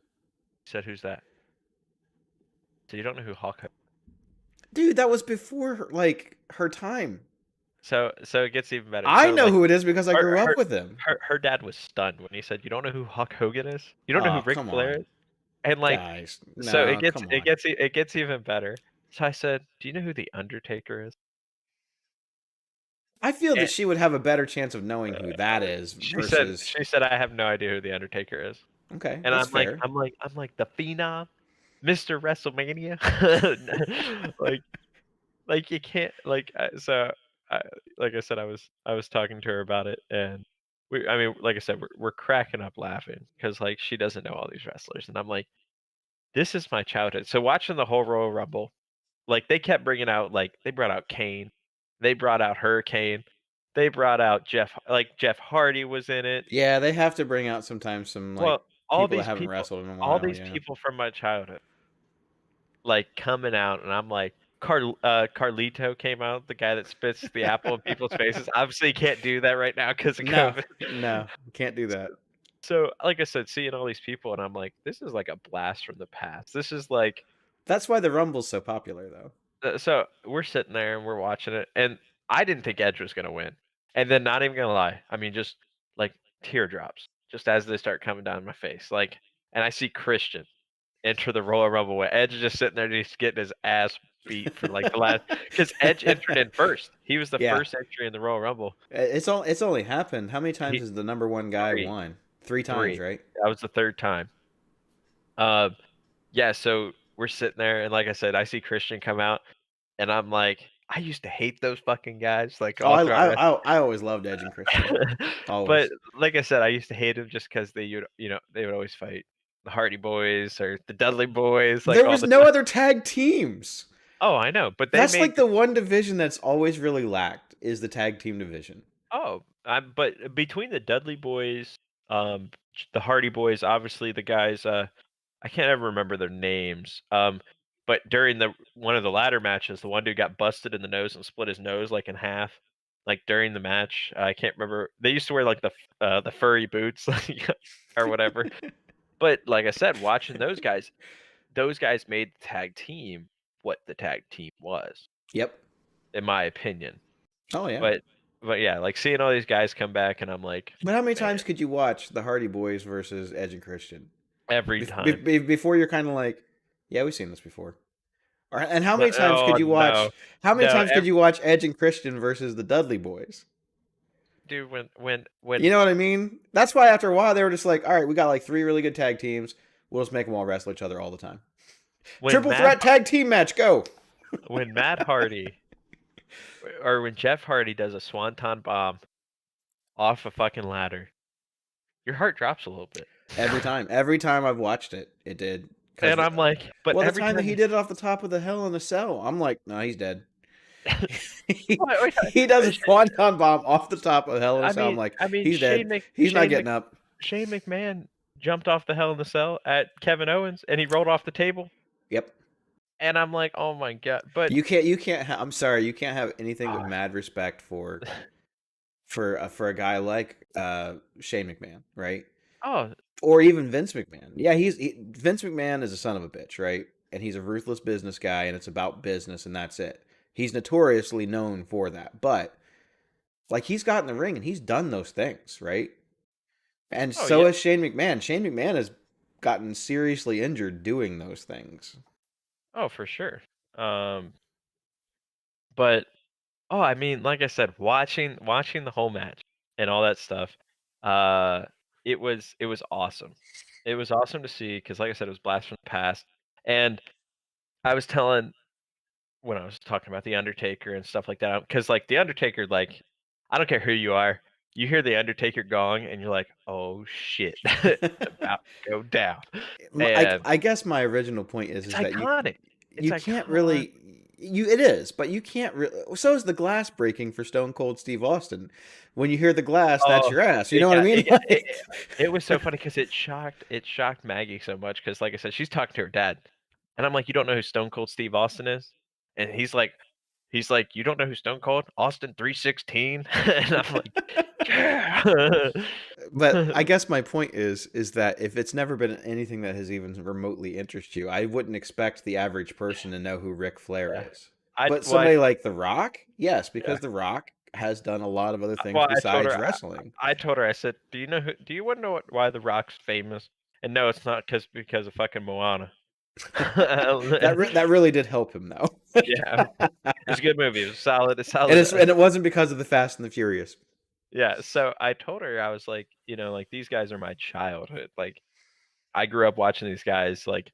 He said, who's that? So you don't know who Hulk Hogan? Dude, that was before her time. So it gets even better. I So know like who it is because I her grew up her with him. her dad was stunned when he said, "You don't know who Hulk Hogan is? You don't know who Oh, Ric come Flair on, is?" And like, guys. so No, come on. it gets even better. So I said, "Do you know who the Undertaker is?" I feel And that she would have a better chance of knowing who that is versus. she said, "I have no idea who the Undertaker is." Okay, And that's fair. I'm like the Phenom, Mr. WrestleMania. like you can't I, like I said, I was talking to her about it, and I mean, like I said, we're cracking up laughing because like she doesn't know all these wrestlers, and I'm like, this is my childhood. So watching the whole Royal Rumble, like they kept bringing out like they brought out Kane, they brought out Hurricane, they brought out Jeff Hardy was in it. Yeah, they have to bring out sometimes some like Well, all people that these haven't people, wrestled in a all while. these Yeah. people from my childhood, like coming out, and I'm like, Carlito came out, the guy that spits the apple in people's faces. Obviously, he can't do that right now because of No, COVID. no, can't do that. So, like I said, seeing all these people, and I'm like, this is like a blast from the past. This is like, That's why the Rumble's so popular, though. so we're sitting there and we're watching it, and I didn't think Edge was gonna win, and then not even gonna lie, I mean, just like teardrops, just as they start coming down my face, like, and I see Christian enter the Royal Rumble where Edge is just sitting there just getting his ass beat for like the last because Edge entered in first. He was the Yeah, first entry in the Royal Rumble. it's only happened. How many times He has the number one guy three, won? 3 times, three. right? That was the third time. Um, yeah. So we're sitting there, and like I said, I see Christian come out, and I'm like, I used to hate those fucking guys, like Oh, all throughout I always loved Edge and Christian. but Always. like I said, I used to hate him just because they would always fight the Hardy Boys or the Dudley Boys, like There all was the no time. other tag teams. Oh, I know, but they That's made like the one division that's always really lacked is the tag team division. but between the Dudley Boys, the Hardy Boys, obviously the guys, I can't ever remember their names. But during the one of the ladder matches, the one dude got busted in the nose and split his nose like in half. like during the match. I can't remember. They used to wear like the furry boots or whatever. But like I said, watching those guys made the tag team what the tag team was, Yep. in my opinion. Oh yeah. But yeah, like seeing all these guys come back, and I'm like, But how many man, times could you watch the Hardy Boys versus Edge and Christian every time. before you're kind of like, yeah, we've seen this before? And how No, many times could you watch? no, How many no, times could you watch Edge and Christian versus the Dudley Boys? dude. When You know what I mean? That's why after a while they were just like, all right, we got like 3 really good tag teams. We'll just make them all wrestle each other all the time. Triple threat tag team match, go! when Matt Hardy or when Jeff Hardy does a swanton bomb off a fucking ladder, your heart drops a little bit. Every time I've watched it, it did. And I'm like, but well, the every time that he did it off the top of the Hell in a Cell, I'm like, no, he's dead. he does a swanton bomb off the top of Hell in a Cell. I'm like, he's dead. He's not getting up. Shane McMahon jumped off the Hell in a Cell at Kevin Owens, and he rolled off the table. Yep. And I'm like, oh my god! But you can't. I'm sorry, you can't have anything but mad respect for a guy like Shane McMahon, right? Oh, or even Vince McMahon. Yeah, Vince McMahon is a son of a bitch, right? And he's a ruthless business guy, and it's about business, and that's it. He's notoriously known for that, but like he's got in the ring and he's done those things, right? And so has Shane McMahon. Shane McMahon has gotten seriously injured doing those things. Oh, for sure. But I mean, like I said, watching the whole match and all that stuff, it was awesome. It was awesome to see because, like I said, it was blast from the past. And I was telling when I was talking about the Undertaker and stuff like that, because like the Undertaker, like I don't care who you are, you hear the Undertaker gong and you're like, oh shit, it's about to go down. I guess my original point is that iconic. You can't really. It is, but you can't really. So is the glass breaking for Stone Cold Steve Austin. When you hear the glass, that's your ass. You know what I mean? It was so funny because it shocked Maggie so much because, like I said, she's talking to her dad, and I'm like, you don't know who Stone Cold Steve Austin is? And he's like, you don't know who Stone Cold Austin 316? And I'm like, yeah. But I guess my point is that if it's never been anything that has even remotely interested you, I wouldn't expect the average person to know who Ric Flair is. But somebody like The Rock, yes, because The Rock has done a lot of other things besides wrestling. I told her, I said, do you want to know why The Rock's famous? And no, it's not because of fucking Moana. that really did help him though. Yeah, it was a good movie. It was solid. And it wasn't because of the Fast and the Furious. Yeah, so I told her, I was like, like these guys are my childhood. Like, I grew up watching these guys. Like,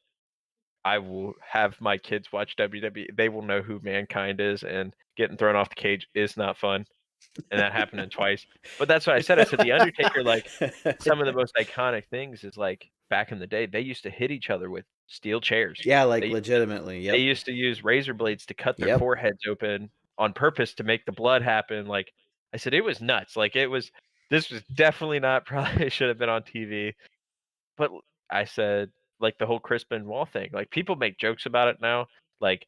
I will have my kids watch WWE. They will know who Mankind is, and getting thrown off the cage is not fun. And that happened twice. But that's what I said. I said the Undertaker, like, some of the most iconic things is like back in the day, they used to hit each other with steel chairs. Yeah, like legitimately. Yep. They used to use razor blades to cut their foreheads open on purpose to make the blood happen. Like, I said, it was nuts. Like, this was definitely not, probably should have been on TV. But I said, like, the whole Chris Benoit thing, like, people make jokes about it now. Like,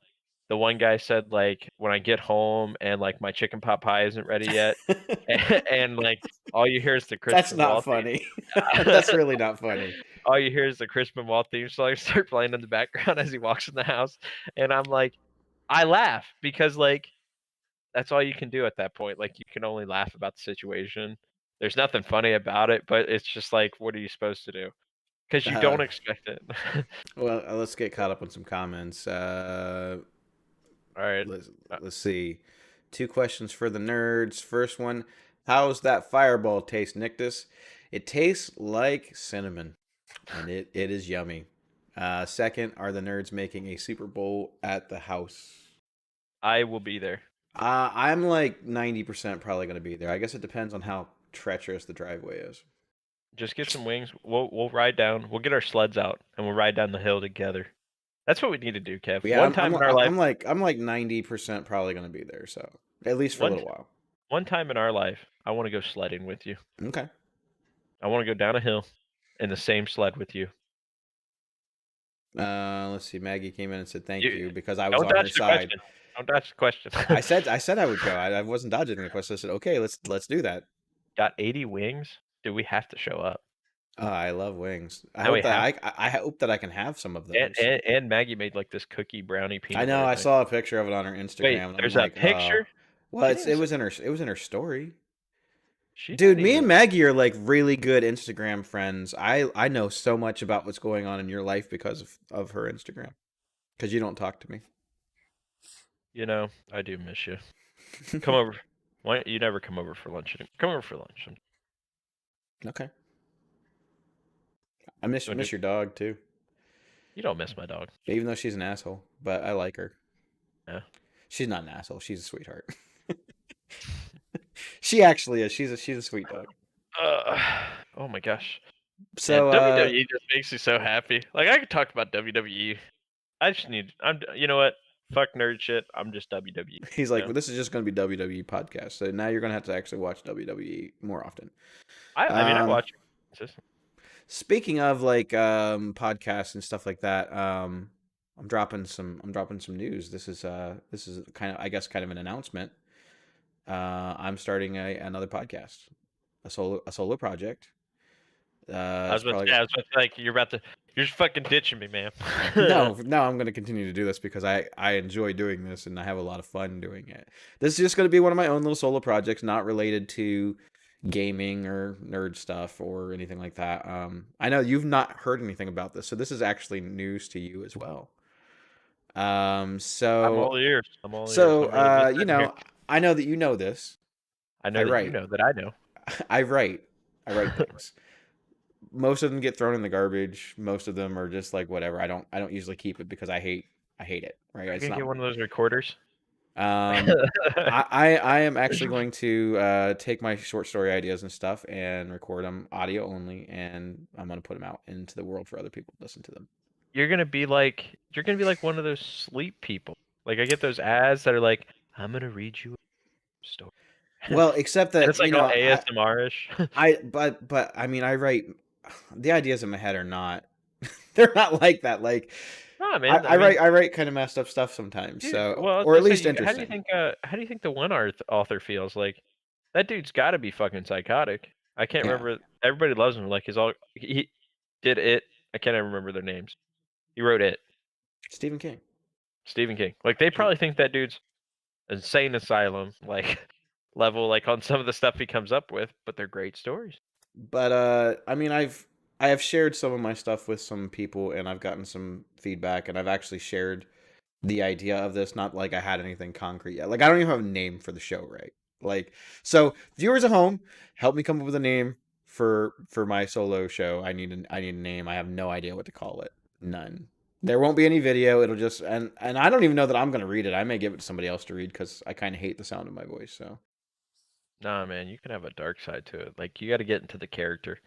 the one guy said, like, when I get home and, like, my chicken pot pie isn't ready yet, and like, all you hear is the Chris That's not funny. That's really not funny. All you hear is the Chris Benoit theme song start playing in the background as he walks in the house. And I'm like, I laugh because, like, that's all you can do at that point. Like, you can only laugh about the situation. There's nothing funny about it, but it's just like, what are you supposed to do? Because you don't expect it. Well, let's get caught up on some comments. All right. Let's see. 2 questions for the nerds. First one, how's that fireball taste, Nictus? It tastes like cinnamon, and it is yummy. Second, are the nerds making a Super Bowl at the house? I will be there. I'm like 90% probably going to be there. I guess it depends on how treacherous the driveway is. Just get some wings. We'll ride down. We'll get our sleds out and we'll ride down the hill together. That's what we need to do, Kev. Yeah, in our life, I'm like 90% probably going to be there. So at least for a little while. One time in our life, I want to go sledding with you. Okay. I want to go down a hill in the same sled with you. Let's see. Maggie came in and said thank you because I was on her side. Don't dodge the question. I said I would go. I wasn't dodging the question. I said, okay, let's do that. Got 80 wings. Do we have to show up? I love wings. I Now we hope that have I hope that I can have some of and, those. and Maggie made like this cookie brownie peanut I know. butter I thing. saw a picture of it on her Instagram. Wait, and I'm there's like, a picture? well, She it didn't was in her story. She Dude, didn't me even- and Maggie are like really good Instagram friends. I know so much about what's going on in your life because of her Instagram. Because you don't talk to me. You know, I do miss you. Come over. Why don't you never come over for lunch? Come over for lunch. Okay. I miss Wanna do- your dog too. You don't miss my dog. Even though she's an asshole, but I like her. Yeah. She's not an asshole. She's a sweetheart. She actually is. She's a sweet dog. Oh my gosh. So WWE just makes me so happy. Like I could talk about WWE. I just need. You know what? Fuck nerd shit. I'm just WWE. he's like, Yeah. well, this is just going to be WWE podcast. So now you're going to have to actually watch WWE more often. I mean, I Um, watch. Consistently. Speaking of like podcasts and stuff like that, I'm dropping some news. This is kind of, I guess, kind of an announcement. I'm starting another podcast, a solo project. I was about to say, like, you're just fucking ditching me, man. no, I'm going to continue to do this because I enjoy doing this and I have a lot of fun doing it. This is just going to be one of my own little solo projects, not related to gaming or nerd stuff or anything like that. I know you've not heard anything about this, so this is actually news to you as well. So I'm all ears. So, I'm really you listening know, here. I know that you know this. I know I that write. you know that I know. I write things. Most of them get thrown in the garbage. Most of them are just like whatever. I don't usually keep it because I hate it. Right? You're It's gonna not. get one of those recorders. I am actually going to take my short story ideas and stuff and record them audio only, and I'm going to put them out into the world for other people to listen to them. You're gonna be like one of those sleep people. Like I get those ads that are like, I'm gonna read you a story. Well, except that And it's like you know, all ASMR-ish. but I mean, I write the ideas in my head are not they're not like that. Like Nah, man. I mean, write kind of messed up stuff sometimes. dude, So well, I was or at gonna least say, interesting. how do you think the one author feels? Like that dude's got to be fucking psychotic. I can't Yeah. remember. Everybody loves him. Like he did it. I can't even remember their names. He wrote it. Stephen King. Stephen King. Like they probably think that dude's insane asylum like level, like on some of the stuff he comes up with, but they're great stories. But I mean, I have shared some of my stuff with some people, and I've gotten some feedback, and I've actually shared the idea of this. Not like I had anything concrete yet. Like I don't even have a name for the show, right? Like so, viewers at home, help me come up with a name for my solo show. I need a name. I have no idea what to call it. None. There won't be any video. It'll just and I don't even know that I'm gonna read it. I may give it to somebody else to read because I kind of hate the sound of my voice. So. Nah, man, you can have a dark side to it. Like you got to get into the character.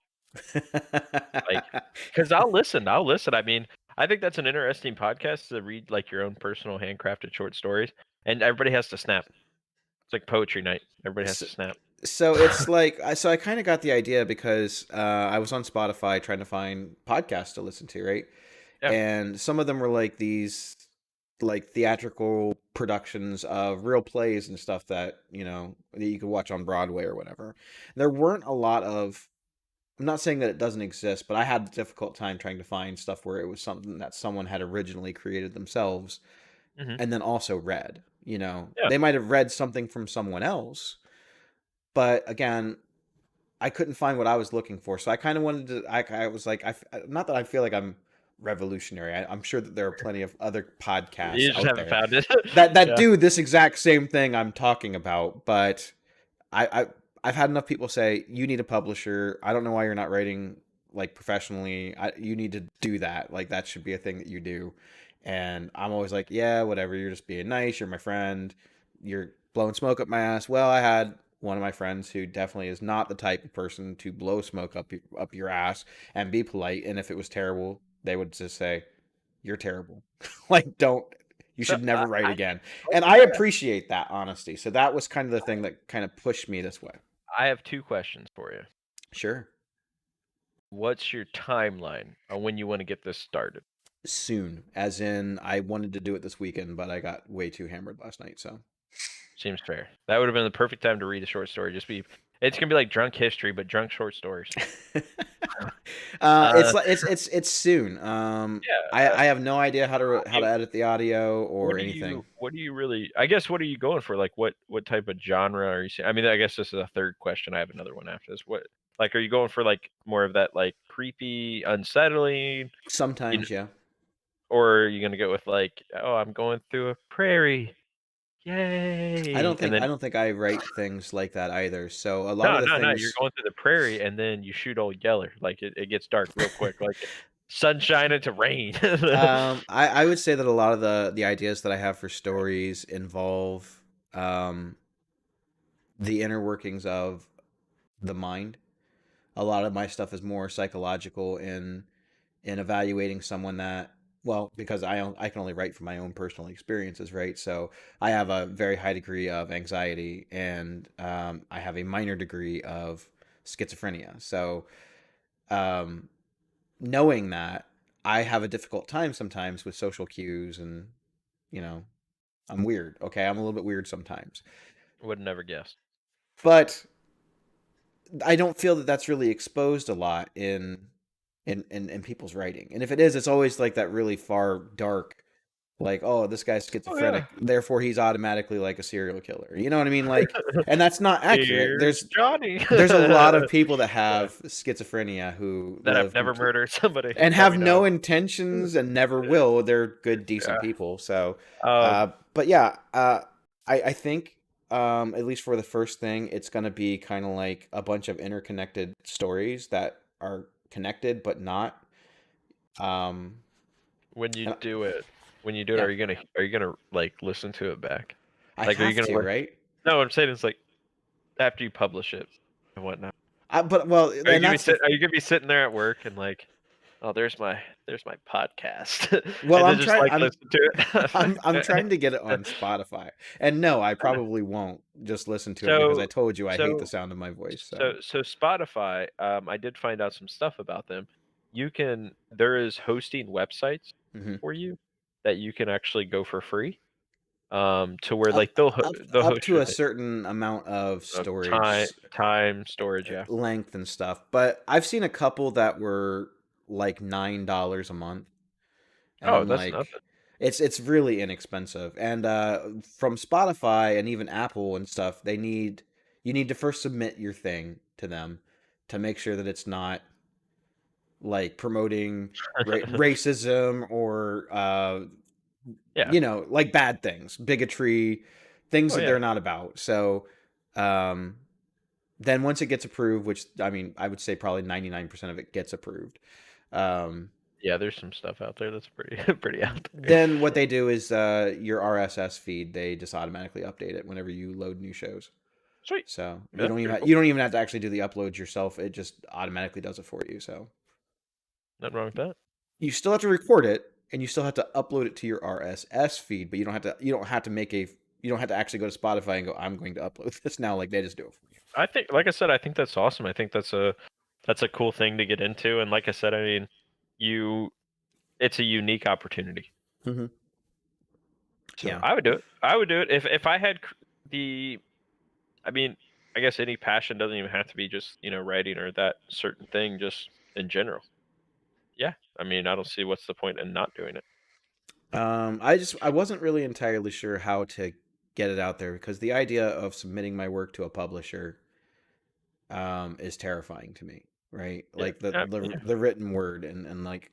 Because I'll listen. I mean, I think that's an interesting podcast to read like your own personal handcrafted short stories, and everybody has to snap. It's like poetry night. Everybody has to snap. So it's like I kind of got the idea because I was on Spotify trying to find podcasts to listen to, right? Yeah. And some of them were like these like theatrical productions of real plays and stuff that, you know, that you could watch on Broadway or whatever. There weren't a lot of I'm not saying that it doesn't exist, but I had a difficult time trying to find stuff where it was something that someone had originally created themselves Mhm. and then also read, you know. Yeah. They might have read something from someone else, but again, I couldn't find what I was looking for. So I kind of wanted to I was like not that I feel like I'm revolutionary. I'm sure that there are plenty of other podcasts You just out haven't there found it. that Yeah. do this exact same thing I'm talking about, but I've had enough people say you need a publisher. I don't know why you're not writing like professionally. You need to do that. Like that should be a thing that you do. And I'm always like, yeah, whatever. You're just being nice. You're my friend. You're blowing smoke up my ass. Well, I had one of my friends who definitely is not the type of person to blow smoke up your ass and be polite. And if it was terrible, they would just say, "You're terrible." Like, don't. You should never write again. And I appreciate that honesty. So that was kind of the thing that kind of pushed me this way. I have 2 questions for you. Sure. What's your timeline on when you want to get this started? soon, as in I wanted to do it this weekend, but I got way too hammered last night. So Seems fair. That would have been the perfect time to read a short story. It's gonna be like drunk history, but drunk short stories. it's Uh, like it's soon. yeah. I have no idea I how to mean, edit the audio or what do you anything. what do you really? I guess what are you going for? Like what type of genre are you seeing? I mean, I guess this is a third question. I have another one after this. What like are you going for like more of that like creepy, unsettling, you know, Sometimes, yeah. or are you gonna go with like, oh, I'm going through a prairie, yay, and I then don't think I write things like that either. So a lot of no, the no, no. You're things, going through the prairie, and then you shoot old Yeller. Like it gets dark real quick. Like sunshine into rain. I would say that a lot of the ideas that I have for stories involve um, the inner workings of the mind. A lot of my stuff is more psychological in evaluating someone that, well, because I can only write from my own personal experiences, right? So I have a very high degree of anxiety, and I have a minor degree of schizophrenia. So um, knowing that, I have a difficult time sometimes with social cues, and you know, I'm weird. Okay, I'm a little bit weird sometimes, Would never guess. but I don't feel that that's really exposed a lot in people's writing. And if it is, it's always like that really far dark, like, oh, this guy's Oh yeah. schizophrenic, therefore he's automatically like a serial killer. You know what I mean? Like, and that's not accurate. Here's Johnny. There's a lot of people that have schizophrenia who That I've live never murdered somebody and that have we know no of. intentions and never will. They're good, decent Yeah. people. So, Um, but yeah, I think at least for the first thing, it's gonna be kind of like a bunch of interconnected stories that are connected but not. Um, when you and do it, yeah, are you gonna like listen to it back? I Like, are you have gonna to, right? no, what I'm saying is like after you publish it and whatnot. But well, and that's the Are you gonna be sitting there at work and like, oh, there's my podcast, well, and then just like listen to I'm it. trying to get it on Spotify. And no, I probably won't just listen to it because I So told you I hate the so sound of my voice. So, so Spotify, I did find out some stuff about them. There is hosting websites mhm. for you that you can actually go for free. To where Up like they'll up host to your a thing certain amount of of storage time storage. Yeah. length and stuff. But I've seen a couple that were like $9 a month, and Oh, I'm that's like, nothing. it's really inexpensive. And from Spotify and even Apple and stuff, you need to first submit your thing to them to make sure that it's not like promoting racism or Yeah. like bad things, bigotry, things Oh that yeah. they're not about. So um then once it gets approved, which I mean, I would say probably 99% of it gets approved. Um, Yeah. There's some stuff out there that's pretty pretty out there. then what they do is your RSS feed, they just automatically update it whenever you load new shows. Sweet. So Yeah, pretty cool. you don't even have to actually do the uploads yourself. It just automatically does it for you. So Nothing wrong with that. you still have to record it and you still have to upload it to your RSS feed, but you don't have to you don't have to actually go to Spotify and go, I'm going to upload this now. Like they just do it for you. I think, like I said, I think that's awesome. I think that's a cool thing to get into. And like I said, I mean, you it's a unique opportunity. Mm-hmm. So Yeah. I would do it. I would do it if I had the. I mean, I guess any passion doesn't even have to be just writing or that certain thing. Just in general. Yeah. I mean, I don't see what's the point in not doing it. I wasn't really entirely sure how to get it out there because the idea of submitting my work to a publisher is terrifying to me, right? Yeah. Like Yeah. the written word and like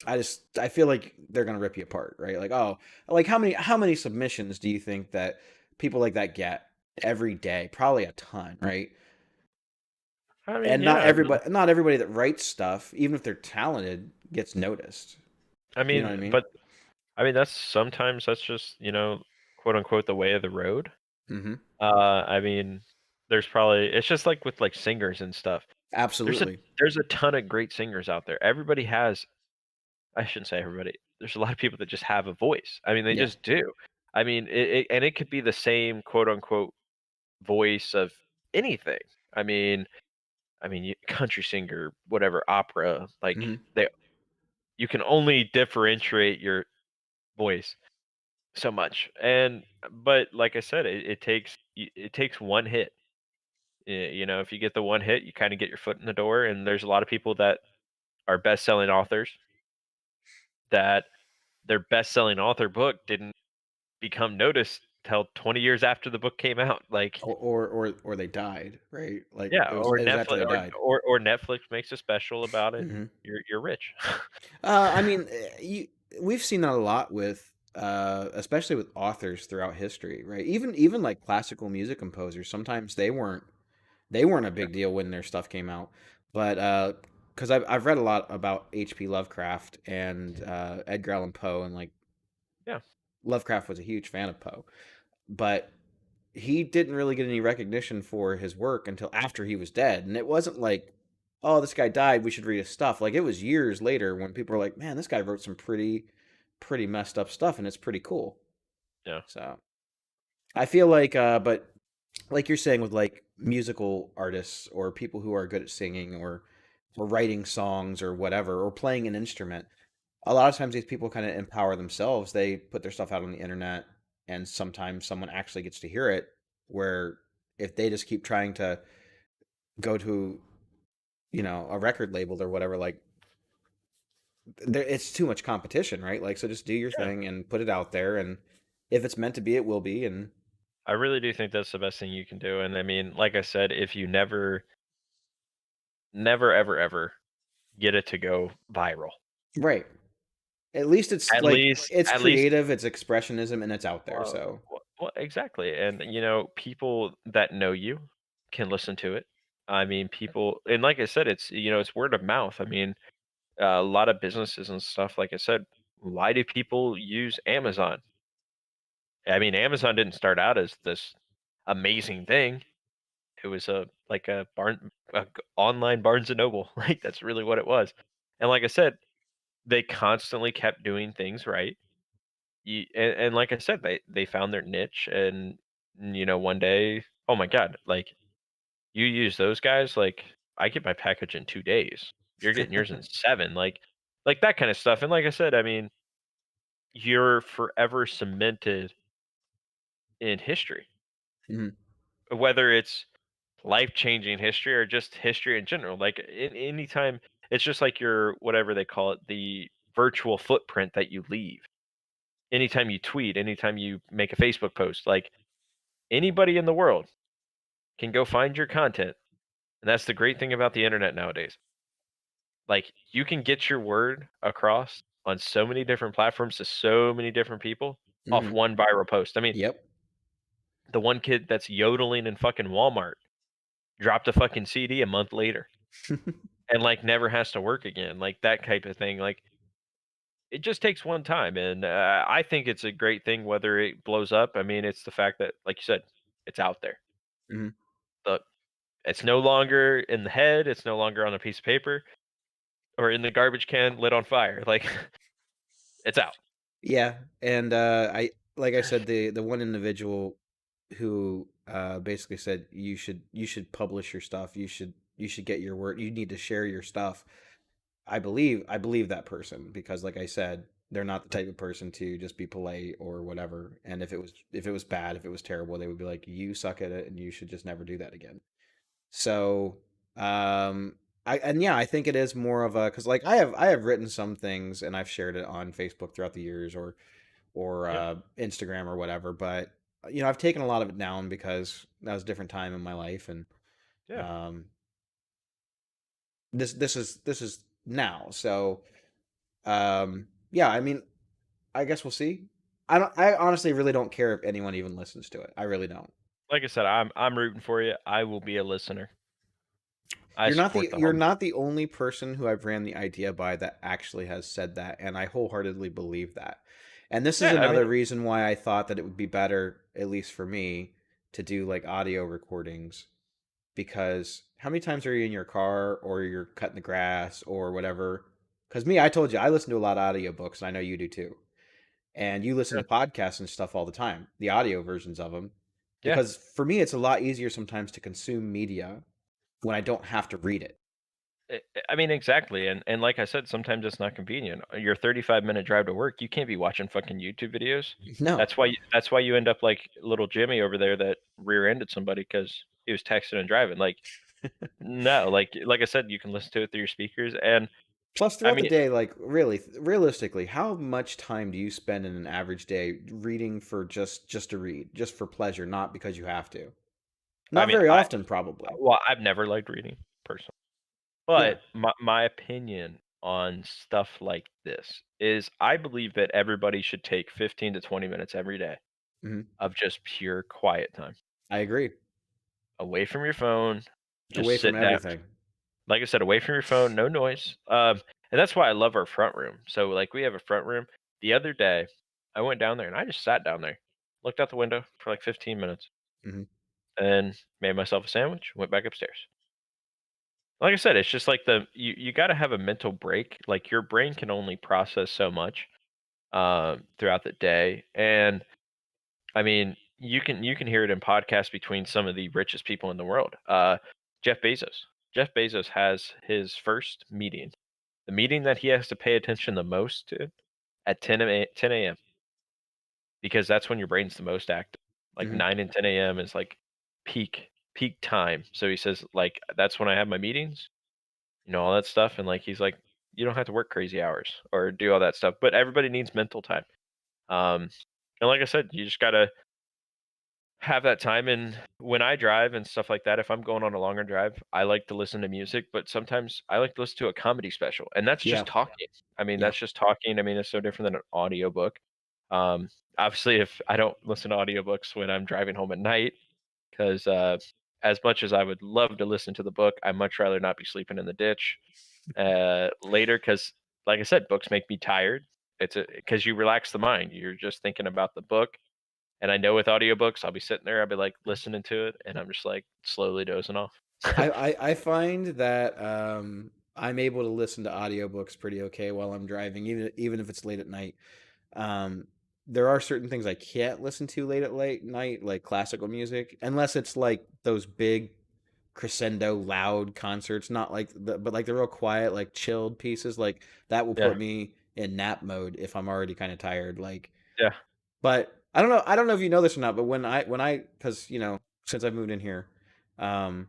I feel like they're gonna rip you apart, right? Like, oh, like how many submissions do you think that people like that get every day? Probably a ton, right? I mean, And yeah. not everybody that writes stuff, even if they're talented, gets noticed. I You know what mean, I mean? but I mean that's just quote unquote the way of the road. Mm-hmm. I mean, there's probably it's just like with like singers and stuff. There's a Absolutely. there's a ton of great singers out there. Everybody has I shouldn't say everybody. There's a lot of people that just have a voice. I mean, they Yeah. just do. I mean, and it could be the same quote unquote voice of anything. I mean, country singer, whatever, opera, like Mm-hmm. they you can only differentiate your voice so much. And but like I said, it takes one hit. You know, if you get the one hit, you kind of get your foot in the door. And there's a lot of people that are best-selling authors that their best-selling author book didn't become noticed till 20 years after the book came out. Like, or they died, right? Like yeah, or it was after Netflix they died. or Netflix makes a special about it. Hmm. You're rich. I mean, we've seen that a lot with, especially with authors throughout history, right? Even like classical music composers, sometimes they weren't a big deal when their stuff came out, but because I've read a lot about H.P. Lovecraft and Edgar Allan Poe, and like Yeah, Lovecraft was a huge fan of Poe, but he didn't really get any recognition for his work until after he was dead. And it wasn't like, oh, this guy died, we should read his stuff. Like it was years later when people were like, man, this guy wrote some pretty messed up stuff and it's pretty cool. yeah, So I feel like but like you're saying with like musical artists or people who are good at singing or writing songs or whatever or playing an instrument, a lot of times these people kind of empower themselves. They put their stuff out on the internet, and sometimes someone actually gets to hear it. Where if they just keep trying to go to, a record label or whatever, like it's too much competition, right? Like, so just do your yeah. thing and put it out there, and if it's meant to be, it will be. And I really do think that's the best thing you can do. And I mean, like I said, if you never, ever, ever get it to go viral, right, at least it's at like least, it's at least, creative, it's expressionism, and it's out there. well, So well, exactly. And people that know you can listen to it. I mean, people, and like I said, it's word of mouth. I mean, a lot of businesses and stuff, like I said, why do people use Amazon? I mean, Amazon didn't start out as this amazing thing. It was like online Barnes and Noble. Like that's really what it was. And like I said, they constantly kept doing things right. And like I said, they found their niche, and one day, oh my God, like you use those guys, like I get my package in 2 days. You're getting yours in seven, like that kind of stuff. And like I said, I mean, you're forever cemented in history, mhm. whether it's life-changing history or just history in general. Like in anytime, it's just like your whatever they call it, the virtual footprint that you leave. Anytime you tweet, anytime you make a Facebook post, like anybody in the world can go find your content. And that's the great thing about the internet nowadays. Like you can get your word across on so many different platforms to so many different people off Mhm. one viral post. I mean, Yep. the one kid that's yodeling in fucking Walmart dropped a fucking CD a month later and like never has to work again. Like that type of thing. Like it just takes one time. And I think it's a great thing whether it blows up. I mean, it's the fact that, like you said, it's out there. Mhm. The, it's no longer in the head. It's no longer on a piece of paper or in the garbage can lit on fire. Like it's out. Yeah, and I like I said, the one individual who basically said you should publish your stuff. You should get your word. You need to share your stuff. I believe that person because, like I said, they're not the type of person to just be polite or whatever. And if it was bad, if it was terrible, they would be like, you suck at it, and you should just never do that again. So, I think it is more of a because like I have written some things and I've shared it on Facebook throughout the years or Yeah. Instagram or whatever, but I've taken a lot of it down because that was a different time in my life, and Yeah. um, this is now. So, yeah, I mean, I guess we'll see. I honestly really don't care if anyone even listens to it. I really don't. Like I said, I'm rooting for you. I will be a listener. I You're not support the the you're home. not the only person who I've ran the idea by that actually has said that, and I wholeheartedly believe that. And this is Yeah, I mean, another reason why I thought that it would be better, at least for me, to do like audio recordings because how many times are you in your car or you're cutting the grass or whatever? Because me, I told you I listen to a lot of audiobooks, and I know you do too. And you listen yeah, to podcasts and stuff all the time, the audio versions of them. yeah, Because for me, it's a lot easier sometimes to consume media when I don't have to read it. I mean, exactly, and like I said, sometimes it's not convenient. Your 35-minute drive to work, you can't be watching fucking YouTube videos. No. That's why you end up like little Jimmy over there that rear-ended somebody because he was texting and driving. Like, no, like I said, you can listen to it through your speakers, and Plus, I throughout the mean day, like really, realistically, how much time do you spend in an average day reading for just to read, just for pleasure, not because you have to? I Not mean, very often, probably. well, I've never liked reading personally, Yeah. but my opinion on stuff like this is I believe that everybody should take 15 to 20 minutes every day Hmm. of just pure quiet time. I agree. Away from your phone, Away just from sit down. everything. Like I said, away from your phone, no noise. And that's why I love our front room. So like we have a front room. The other day, I went down there and I just sat down there, looked out the window for like 15 minutes, Hmm. and made myself a sandwich, went back upstairs. Like I said, it's just like you got to have a mental break. Like your brain can only process so much throughout the day, and I mean, you can hear it in podcasts between some of the richest people in the world. Jeff Bezos. Jeff Bezos has his first meeting, the meeting that he has to pay attention the most to, at 10 a.m. because that's when your brain's the most active. Like Hmm. 9 and 10 a.m. is like peak time. So he says like that's when I have my meetings, all that stuff. And like he's like, you don't have to work crazy hours or do all that stuff, but everybody needs mental time. Um, and like I said, you just gotta have that time. And when I drive and stuff like that, if I'm going on a longer drive, I like to listen to music, but sometimes I like to listen to a comedy special. And that's Yeah. just talking. I mean, Yeah. that's just talking. I mean, it's so different than an audiobook. Um, Obviously if I don't listen to audiobooks when I'm driving home at night, because as much as I would love to listen to the book, I much rather not be sleeping in the ditch later. Because, like I said, books make me tired. It's because you relax the mind. You're just thinking about the book, and I know with audiobooks, I'll be sitting there, I'll be like listening to it, and I'm just like slowly dozing off. I find that I'm able to listen to audiobooks pretty okay while I'm driving, even if it's late at night. Um, there are certain things I can't listen to late night, like classical music, unless it's like those big crescendo loud concerts, not like but like the real quiet, like chilled pieces, like that will Yeah, put me in nap mode if I'm already kind of tired. Like, yeah. but I don't know if you know this or not, but because since I've moved in here, um,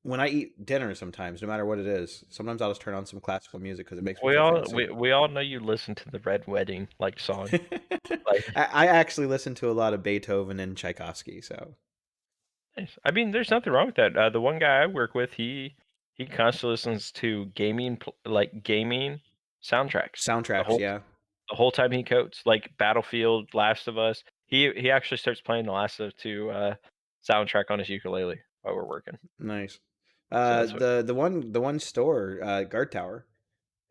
when I eat dinner, sometimes no matter what it is, sometimes I'll just turn on some classical music because it makes me We feel all fancy. we all know you listen to the Red Wedding like song. Like, I actually listen to a lot of Beethoven and Tchaikovsky, so nice. I mean, there's nothing wrong with that. The one guy I work with, he constantly listens to gaming soundtracks. The soundtracks, whole yeah, the whole time he codes, like Battlefield, Last of Us. He actually starts playing the Last of Two soundtrack on his ukulele while we're working. nice. So that's what. The one store, Guard Tower,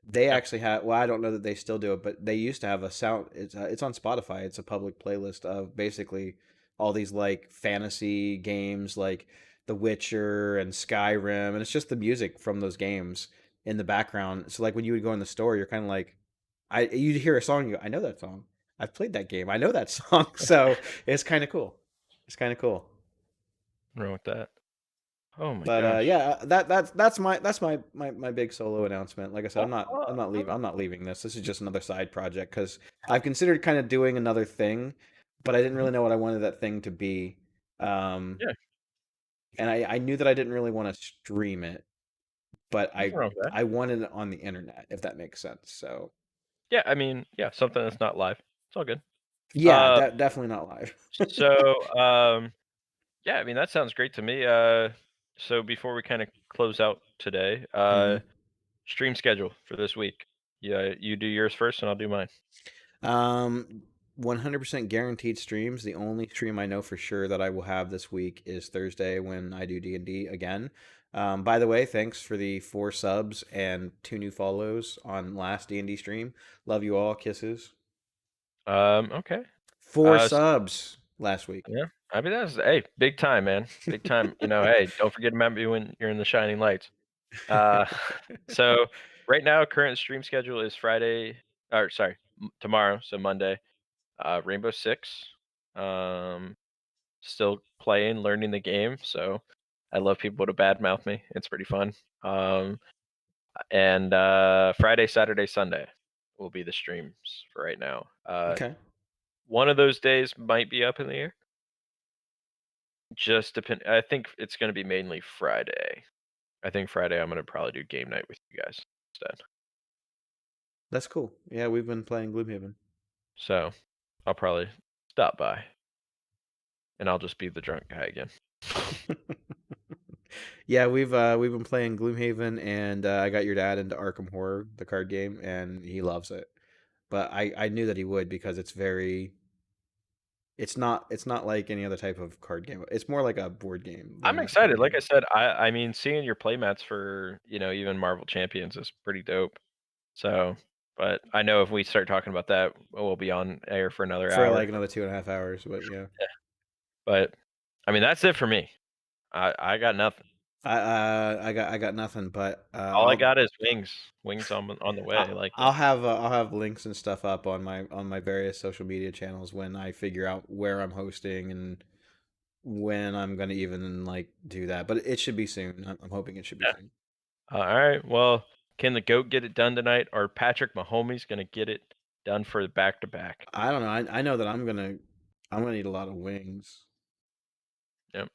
they Yeah, actually have. Well, I don't know that they still do it, but they used to have a sound. It's on Spotify. It's a public playlist of basically all these like fantasy games, like The Witcher and Skyrim, and it's just the music from those games in the background. So like when you would go in the store, you're kind of like, you'd hear a song, you go, I know that song. I've played that game. I know that song. So it's kind of cool. It's kind of cool. nothing wrong with that. Oh my But gosh. yeah, that's my big solo announcement. Like I said, Oh, I'm not leaving this. This is just another side project because I've considered kind of doing another thing, but I didn't mhm. really know what I wanted that thing to be. Um, Yeah, and I knew that I didn't really want to stream it, but nothing wrong with that. I wanted it on the internet, if that makes sense. So Yeah, I mean, yeah, something that's not live. It's all good. yeah, Uh, definitely not live. so yeah, I mean that sounds great to me. So before we kind of close out today, Mhm. stream schedule for this week. Yeah, you do yours first, and I'll do mine. Um, 100% guaranteed streams. The only stream I know for sure that I will have this week is Thursday when I do D&D again. By the way, thanks for the 4 subs and 2 new follows on last D&D stream. Love you all. Kisses. Okay. Four S subs last week. Yeah, I mean that's hey, big time, man, big time. Hey, don't forget to remember you when you're in the shining lights. Uh, so right now, current stream schedule is Friday, or sorry, tomorrow, so Monday. Rainbow Six. Um, Still playing, learning the game. So I love people to badmouth me. It's pretty fun. And Friday, Saturday, Sunday will be the streams for right now. Okay. One of those days might be up in the air. Just depend. I think it's going to be mainly Friday. I think Friday I'm going to probably do game night with you guys instead. That's cool. Yeah, we've been playing Gloomhaven. So I'll probably stop by, and I'll just be the drunk guy again. Yeah, we've been playing Gloomhaven, and I got your dad into Arkham Horror, the card game, and he loves it. But I knew that he would because it's not like any other type of card game. It's more like a board game than I'm a excited. card Like I game. said, I mean, seeing your playmats for even Marvel Champions is pretty dope. So, but I know if we start talking about that, we'll be on air for another For hour. like another 2.5 hours, but yeah. But I mean, that's it for me. I got nothing. I got nothing, but All I got is wings on the way. Like I'll have links and stuff up on my various social media channels when I figure out where I'm hosting and when I'm gonna even like do that. But it should be soon. I'm hoping it should be Yeah. soon. All right. Well, can the goat get it done tonight, or Patrick Mahomes gonna get it done for the back to back? I don't know. I know that I'm gonna eat a lot of wings. Yep.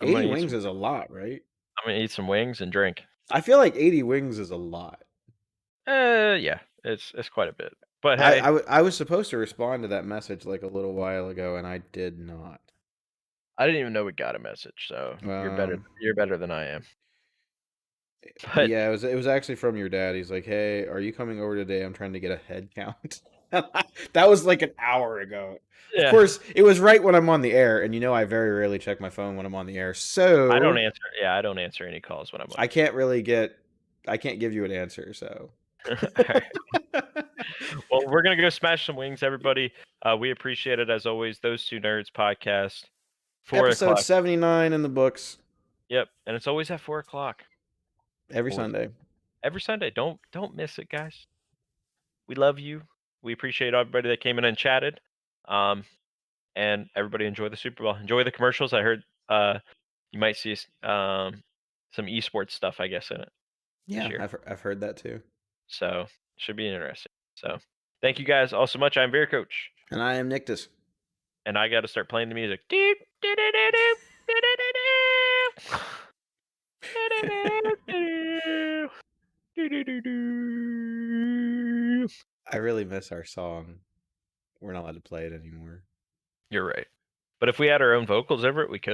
80 wings is a lot, right? I'm gonna eat some wings and drink. I feel like 80 wings is a lot. Yeah, it's quite a bit. But hey, I was supposed to respond to that message like a little while ago, and I did not. I didn't even know we got a message, so you're better. Um, You're better than I am. But Yeah, it was actually from your dad. He's like, "Hey, are you coming over today? I'm trying to get a head count." That was like an hour ago. yeah, Of course, it was right when I'm on the air, and I very rarely check my phone when I'm on the air, so I don't answer. Yeah, I don't answer any calls when I'm on. I can't give you an answer. So, Alright. Well, we're gonna go smash some wings, everybody. We appreciate it as always. Those Two Nerds podcast, 4 episode o'clock. 79 in the books Yep, and it's always at 4 o'clock every Always. Sunday. every Sunday. Don't miss it, guys. We love you. We appreciate everybody that came in and chatted. And everybody enjoy the Super Bowl. Enjoy the commercials. I heard you might see some esports stuff, I guess, in it. Yeah, year. I've heard that too. So should be interesting. So thank you guys all so much. I'm Beer Coach, And I am Nictus. and I got to start playing the music. I really miss our song. We're not allowed to play it anymore. You're right. But if we had our own vocals over it, we could.